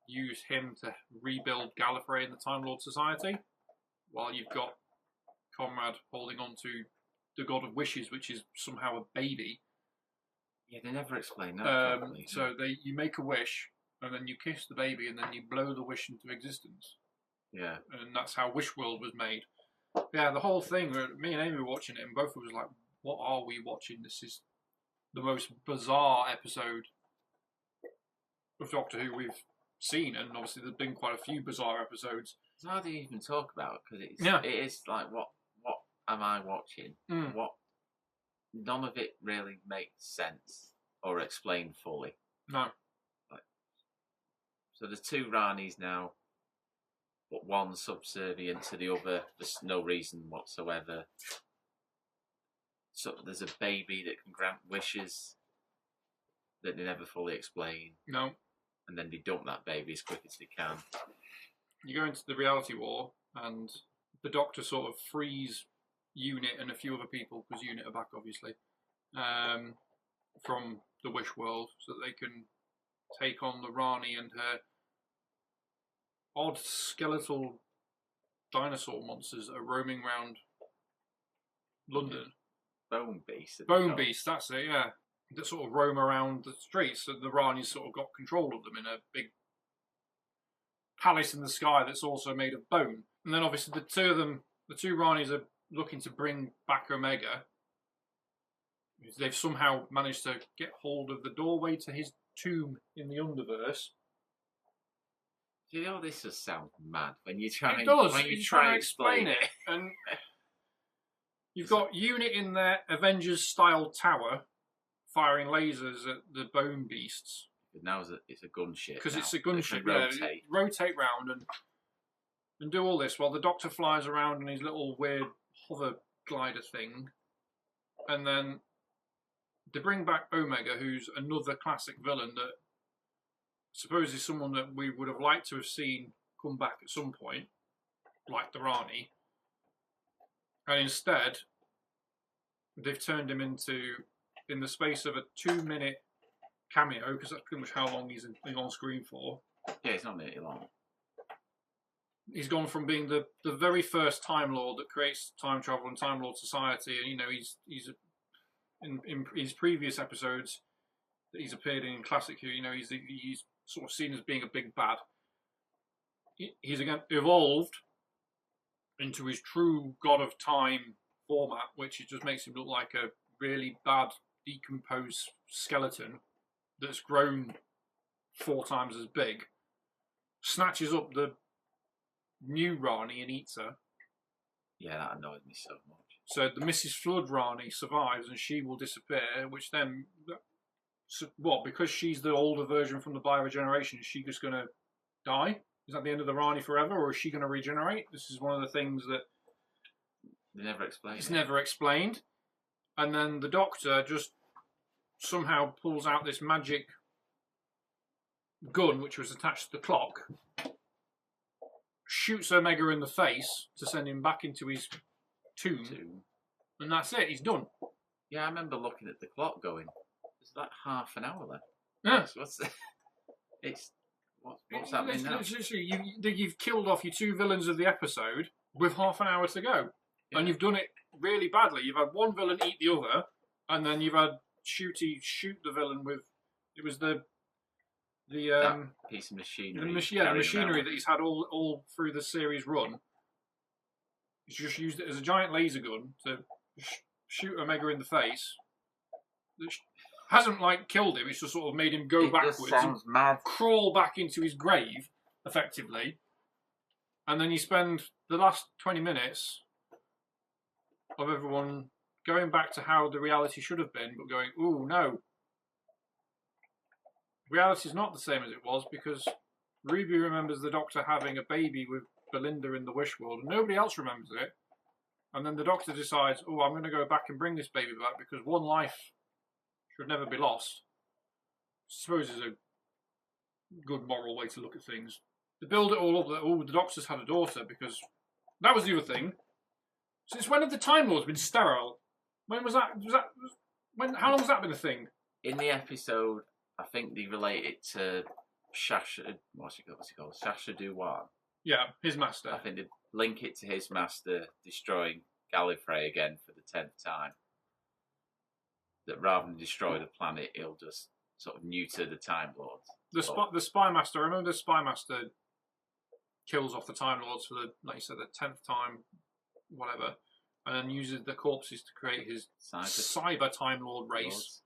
use him to rebuild Gallifrey in the Time Lord Society, while you've got Conrad holding on to the God of Wishes, which is somehow a baby. Yeah, they never explain that. So you make a wish, and then you kiss the baby, and then you blow the wish into existence. Yeah. And that's how Wish World was made. Yeah, the whole thing, me and Amy were watching it, and both of us were like, what are we watching? This is the most bizarre episode of Doctor Who we've seen, and obviously there's been quite a few bizarre episodes. It's hard to even talk about, because it is like, what am I watching? What? None of it really makes sense or explained fully. No. So there's two Ranis now, but one subservient to the other for no reason whatsoever. So there's a baby that can grant wishes that they never fully explain. No. And then they dump that baby as quick as they can. You go into the reality war, and the Doctor sort of frees Unit and a few other people, because Unit are back obviously, from the Wish World, so that they can take on the Rani and her odd skeletal dinosaur monsters that are roaming around London. Bone Beasts. Bone Beasts, that's it, yeah. That sort of roam around the streets, so the Rani's sort of got control of them in a big palace in the sky that's also made of bone. And then obviously the two Ranis are looking to bring back Omega. They've somehow managed to get hold of the doorway to his tomb in the Underverse. You know, this just sounds mad when you try. It does. When you try to explain it, and You've got Unit in their Avengers-style tower firing lasers at the bone beasts. Now it's a gunship. Because it's a gunship, rotate round and do all this while the Doctor flies around in his little weird hover glider thing. And then they bring back Omega, who's another classic villain that I suppose is someone that we would have liked to have seen come back at some point, like the Rani. And instead, they've turned him into, in the space of a 2-minute cameo, because that's pretty much how long he's on screen for. Yeah, it's not really long. He's gone from being the very first Time Lord that creates time travel and Time Lord society, and you know he's in his previous episodes that he's appeared in Classic Who, you know he's sort of seen as being a big bad. He's again evolved into his true God of Time format, which just makes him look like a really bad decomposed skeleton that's grown 4 times as big. Snatches up the new Rani and eats her. Yeah, that annoyed me so much. So the Mrs. Flood Rani survives and she will disappear, which then, what, because she's the older version from the bioregeneration, is she just going to die? Is that the end of the Rani forever, or is she going to regenerate? This is one of the things that... They never explain. It's never explained. And then the Doctor just somehow pulls out this magic gun, which was attached to the clock, shoots Omega in the face to send him back into his tomb. And that's it, he's done. Yeah, I remember looking at the clock going, there's like half an hour left. Yeah. What's happening now? You've killed off your 2 villains of the episode with half an hour to go. Yeah. And you've done it really badly. You've had one villain eat the other, and then you've had Shooty shoot the villain with... It was the that piece of machinery. The machinery that he's had all through the series run. He's just used it as a giant laser gun to shoot Omega in the face. It hasn't killed him. It's just sort of made him go backwards and crawl back into his grave, effectively. And then you spend the last 20 minutes of everyone going back to how the reality should have been, but going, ooh, no. Reality is not the same as it was, because Ruby remembers the Doctor having a baby with Belinda in the Wish World, and nobody else remembers it. And then the Doctor decides, oh, I'm going to go back and bring this baby back because one life should never be lost. I suppose is a good moral way to look at things. To build it all up that, oh, the Doctor's had a daughter, because that was the other thing. Since when have the Time Lords been sterile? When was that? How long has that been a thing? In the episode, I think they relate it to Shasha. What's he called? Shasha Duwan. Yeah, his master. I think they link it to his master destroying Gallifrey again for the 10th time. That rather than destroy the planet, he'll just sort of neuter the Time Lords. The Spy Master. I remember the Spy Master kills off the Time Lords for the, like you said, the 10th time, whatever, and then uses the corpses to create his cyber Time Lord race.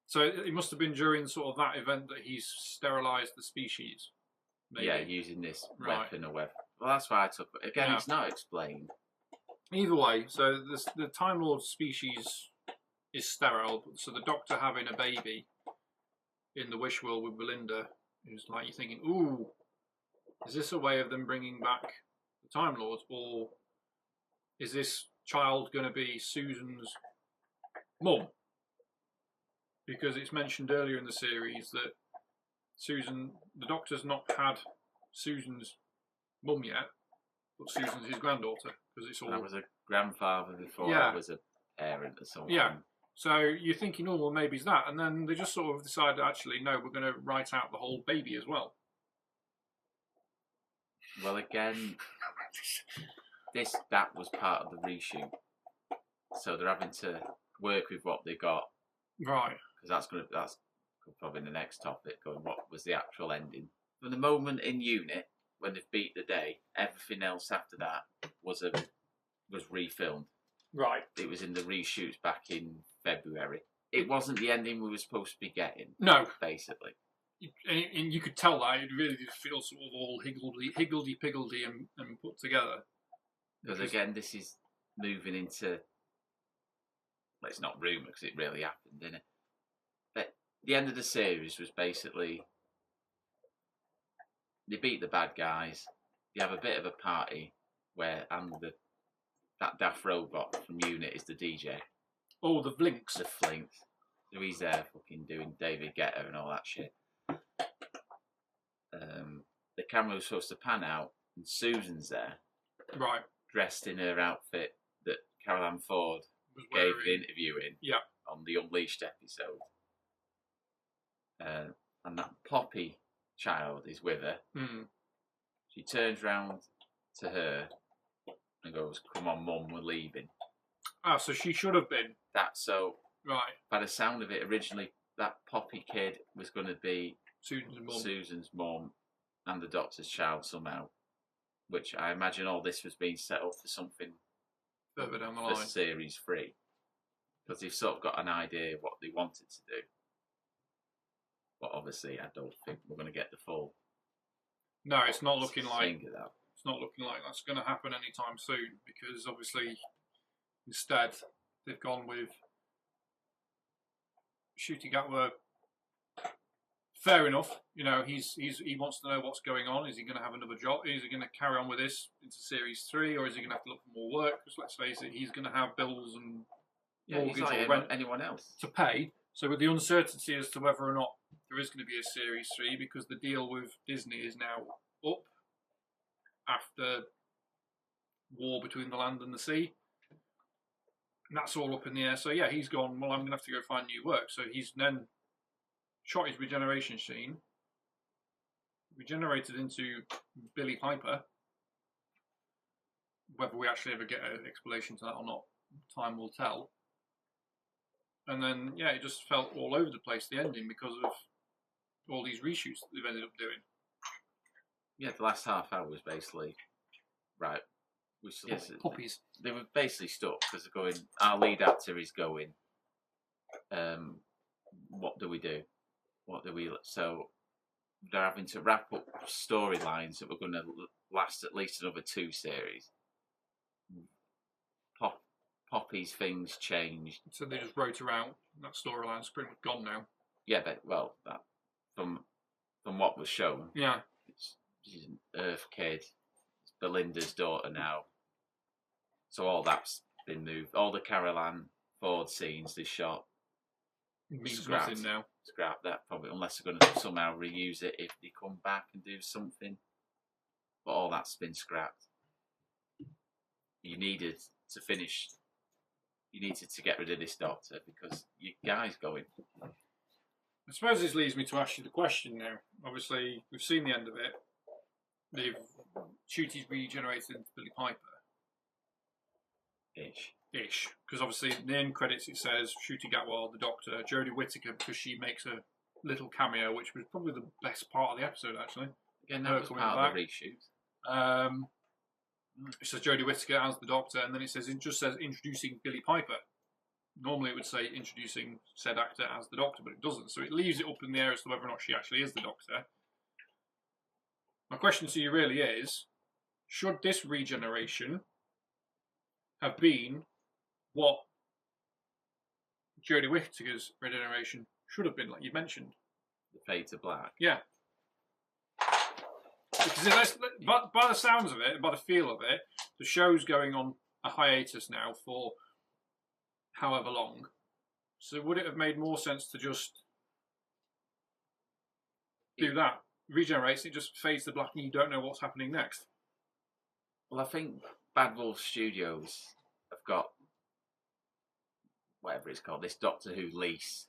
So it must have been during sort of that event that he's sterilised the species. Maybe. Yeah, using this weapon or whatever. Well, that's why I took it. Again, it's not explained. Either way, so the Time Lord species is sterile, so the Doctor having a baby in the Wish World with Belinda is like, you're thinking, ooh, is this a way of them bringing back the Time Lords, or is this child going to be Susan's mum? Because it's mentioned earlier in the series that the Doctor's not had Susan's mum yet, but Susan's his granddaughter. Because it's all... I was a grandfather before I was a parent or something. Yeah. So you're thinking, oh, well, maybe it's that. And then they just sort of decided, actually, no, we're going to write out the whole baby as well. Well, again, that was part of the reshoot. So they're having to work with what they got. Right. Because that's probably the next topic, going, what was the actual ending? From the moment in Unit, when they've beat the day, everything else after that was refilmed. Right. It was in the reshoots back in February. It wasn't the ending we were supposed to be getting. No. Basically. And you could tell that. It really did feel sort of all higgledy-piggledy and put together. Because again, this is moving into, well, it's not rumour because it really happened, didn't it? But the end of the series was basically they beat the bad guys. They have a bit of a party where that daft robot from Unit is the DJ. Oh, the Blinks. The Flinks. So he's there fucking doing David Guetta and all that shit. The camera was supposed to pan out and Susan's there. Right. Dressed in her outfit that Caroline Ford gave the interview in on the Unleashed episode. And that Poppy child is with her. Mm. She turns round to her and goes, "Come on, Mum, we're leaving." Ah, so she should have been. So right. By the sound of it, originally that Poppy kid was going to be Susan's mum and the Doctor's child somehow. Which I imagine all this was being set up for something further down the for line. series 3. Because they've sort of got an idea of what they wanted to do. But obviously, I don't think we're going to get the full. No, it's not looking like that. It's not looking like that's going to happen anytime soon because obviously, instead they've gone with Ncuit Gatwa. Fair enough, you know he wants to know what's going on. Is he going to have another job? Is he going to carry on with this into series 3, or is he going to have to look for more work? Because let's face it, he's going to have bills and mortgage he's like rent anyone else to pay. So with the uncertainty as to whether or not there is going to be a series 3, because the deal with Disney is now up after war between the land and the sea, and that's all up in the air. So yeah, he's gone, well, I'm going to have to go find new work. So he's then shot his regeneration scene, regenerated into Billie Piper. Whether we actually ever get an explanation to that or not, time will tell. And then, yeah, it just felt all over the place, the ending, because of all these reshoots that they've ended up doing. Yeah, the last half hour was basically, right, puppies. They were basically stuck because they're going, our lead actor is going, what do we do? So they're having to wrap up storylines that were going to last at least another 2 series. Poppy's things changed. So they just wrote her out. That storyline's pretty much gone now. Yeah, but, well, that from what was shown. Yeah. She's an Earth kid. It's Belinda's daughter now. So all that's been moved. All the Caroline Ford scenes they shot. Means nothing now. Scrap that probably, unless they're going to somehow reuse it if they come back and do something. But all that's been scrapped. You needed to finish. You needed to get rid of this Doctor because your guy's going. I suppose this leads me to ask you the question now. Obviously, we've seen the end of it. Ncutit's regenerated into Billie Piper. Ish. Because obviously in the end credits it says Ncuit Gatwa, the Doctor, Jodie Whittaker, because she makes a little cameo, which was probably the best part of the episode, actually. Again, that was part of the reshoot. It says Jodie Whittaker as the Doctor, and then it just says introducing Billie Piper. Normally it would say introducing said actor as the Doctor, but it doesn't. So it leaves it up in the air as to whether or not she actually is the Doctor. My question to you really is, should this regeneration have been what Jodie Whittaker's regeneration should have been, like you mentioned? The fade to black. Yeah. Because by the sounds of it, by the feel of it, the show's going on a hiatus now for however long. So would it have made more sense to just do that? Regenerates, it just fades to black and you don't know what's happening next. Well, I think Bad Wolf Studios have got whatever it's called, this Doctor Who lease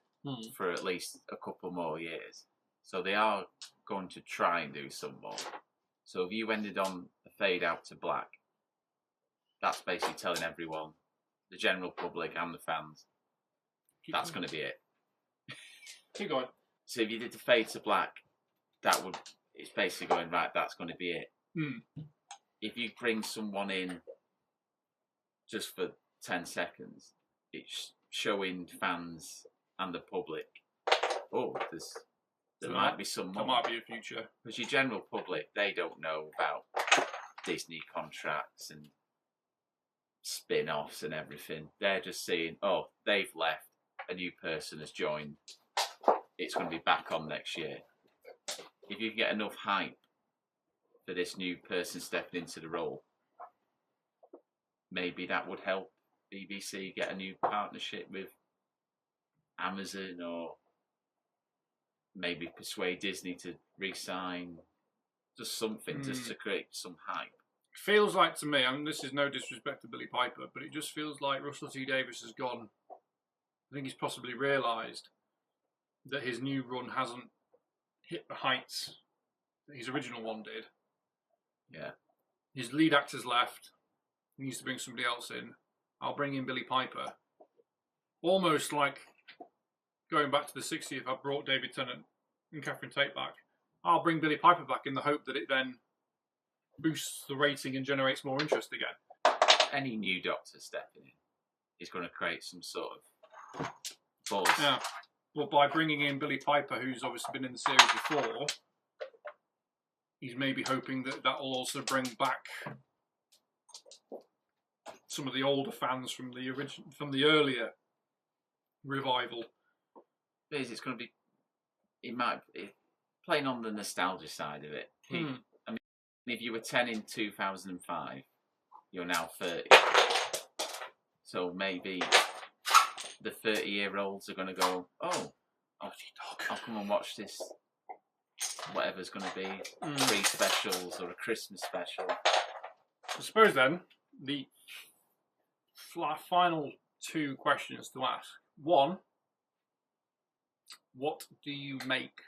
for at least a couple more years. So they are going to try and do some more. So if you ended on a fade out to black, that's basically telling everyone, the general public and the fans, that's going to be it. Keep going. So if you did the fade to black, it's basically going, right, that's going to be it. If you bring someone in just for 10 seconds, it's showing fans and the public, there might be some more. There might be a future. Because your general public, they don't know about Disney contracts and spin-offs and everything. They're just saying, oh, they've left, a new person has joined, it's going to be back on next year. If you get enough hype for this new person stepping into the role, maybe that would help BBC get a new partnership with Amazon, or maybe persuade Disney to re-sign, just something, just to create some hype. Feels like to me, and this is no disrespect to Billie Piper, but it just feels like Russell T Davies has gone. I think he's possibly realised that his new run hasn't hit the heights that his original one did. Yeah. His lead actor's left. He needs to bring somebody else in. I'll bring in Billie Piper. Almost like going back to the 60s, if I brought David Tennant and Catherine Tate back, I'll bring Billie Piper back in the hope that it then boosts the rating and generates more interest again. Any new Doctor stepping in is going to create some sort of buzz. Yeah. Well, by bringing in Billie Piper, who's obviously been in the series before, he's maybe hoping that that will also bring back some of the older fans from the earlier revival. It's going to be. It might be playing on the nostalgia side of it. I mean, if you were 10 in 2005, you're now 30. So maybe the 30-year-olds are going to go, I'll come and watch this, whatever's going to be, 3 specials or a Christmas special. I suppose then, the final 2 questions to ask. 1, what do you make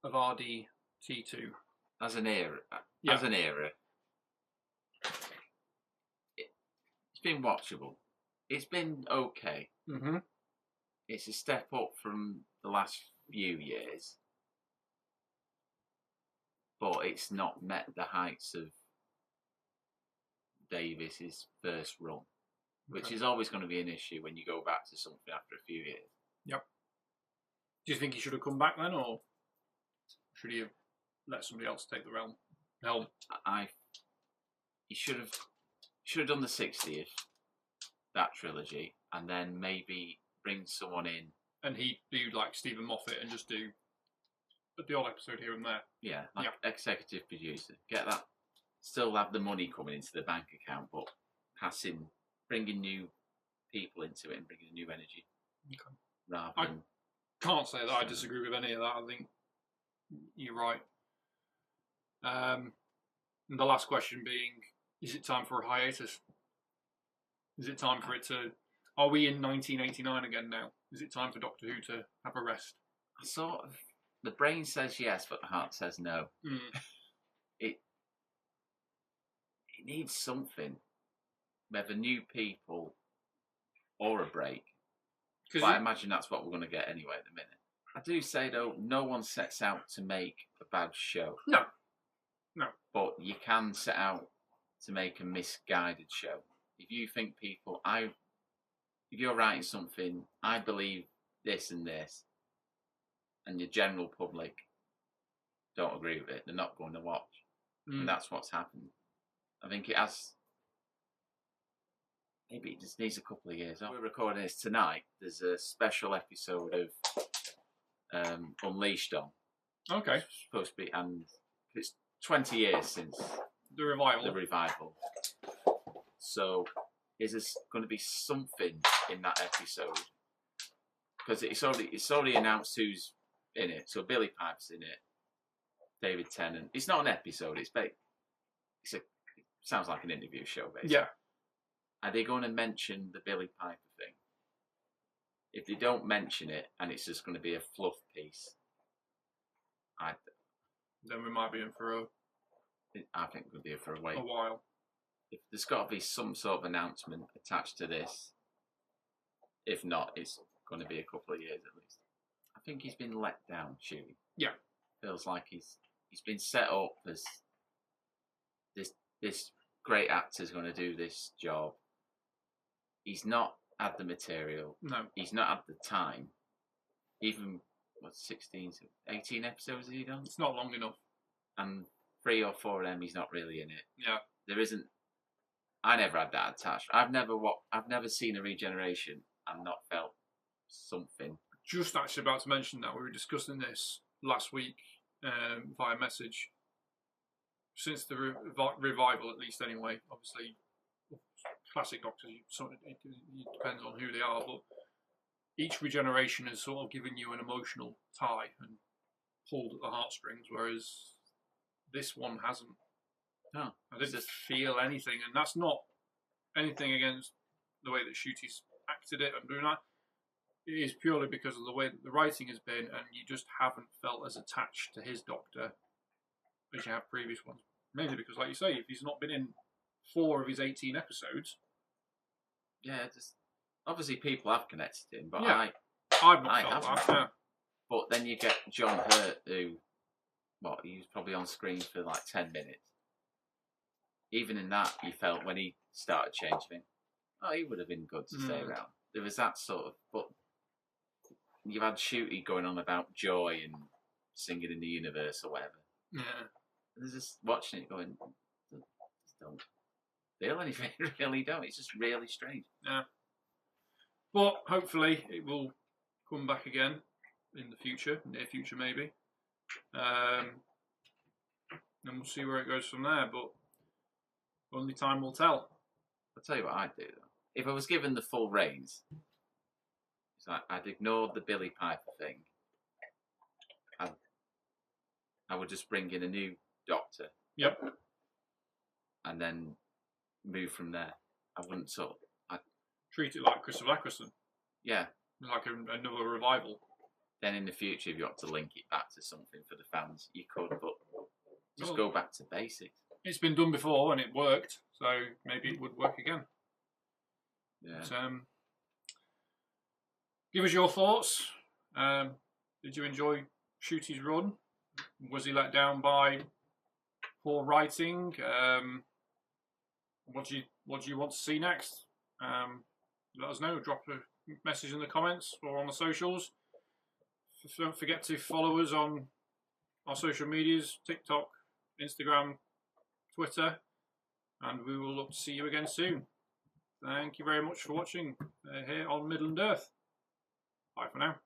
of RDT2? As an era, it's been watchable. It's been okay. Mm-hmm. It's a step up from the last few years, but it's not met the heights of Davies's first run, which is always going to be an issue when you go back to something after a few years. Yep. Do you think he should have come back then, or should he have let somebody else take the helm? He should have done the 60th, that trilogy, and then maybe bring someone in. And he'd do like Stephen Moffat and just do the odd episode here and there. Yeah, like executive producer. Get that. Still have the money coming into the bank account, but bringing new people into it and bringing new energy. Okay. Rather than. Can't say that I disagree with any of that. I think you're right. And the last question being, is it time for a hiatus? Is it time for it to... Are we in 1989 again now? Is it time for Doctor Who to have a rest? Sort of. The brain says yes, but the heart says no. It needs something. Whether new people or a break. But I imagine that's what we're going to get anyway at the minute. I do say, though, no one sets out to make a bad show. No. But you can set out to make a misguided show. If you think if you're writing something, I believe this and this, and the general public don't agree with it, they're not going to watch. And that's what's happened. I think it has... Maybe it just needs a couple of years off. We're recording this tonight. There's a special episode of Unleashed on. Okay. It's supposed to be, and it's 20 years since the revival. So, is there going to be something in that episode? Because it's already announced who's in it. So Billie Piper's in it. David Tennant. It's not an episode. It sounds like an interview show, basically. Yeah. Are they going to mention the Billie Piper thing? If they don't mention it and it's just going to be a fluff piece, then we might be in for I think we'll be in for a while. If there's got to be some sort of announcement attached to this. If not, it's going to be a couple of years at least. I think he's been let down, Chewie. Yeah. Feels like he's been set up as this great actor's going to do this job. He's not had the material. No. He's not had the time. Even, 18 episodes has he done? It's not long enough. And 3 or 4 of them, he's not really in it. Yeah. There isn't I never had that attachment. I've never seen a regeneration and not felt something. Just actually about to mention that we were discussing this last week via message. Since the revival, at least anyway, obviously, classic Doctors, it depends on who they are, but each regeneration has sort of given you an emotional tie and pulled at the heartstrings, whereas this one hasn't. No, I didn't feel anything, and that's not anything against the way that Ncuti's acted it and doing that. It is purely because of the way that the writing has been, and you just haven't felt as attached to his Doctor as you have previous ones. Mainly because, like you say, if he's not been in 4 of his 18 episodes, yeah, just obviously people have connected to him, but yeah, I've not felt haven't. that. Yeah. But then you get John Hurt, who, he was probably on screen for like 10 minutes. Even in that, you felt when he started changing, he would have been good to stay around. There was that sort of, but you had Ncuit going on about joy and singing in the universe or whatever. Yeah. And just watching it going, just don't feel anything, really don't. It's just really strange. Yeah. But hopefully it will come back again in the future, near future maybe. And we'll see where it goes from there, but only time will tell. I'll tell you what I'd do though. If I was given the full reins, it's like I'd ignore the Billie Piper thing. I would just bring in a new Doctor. Yep. And then move from there. I wouldn't I'd treat it like Christopher Eccleston. Yeah. Like another revival. Then in the future, if you want to link it back to something for the fans, you could, but just go back to basics. It's been done before and it worked, so maybe it would work again. Yeah. But, give us your thoughts. Did you enjoy Ncuti's run? Was he let down by poor writing? What do you want to see next? Let us know. Drop a message in the comments or on the socials. Don't forget to follow us on our social medias: TikTok, Instagram, Twitter, and we will look to see you again soon. Thank you very much for watching here on Midland Earth. Bye for now.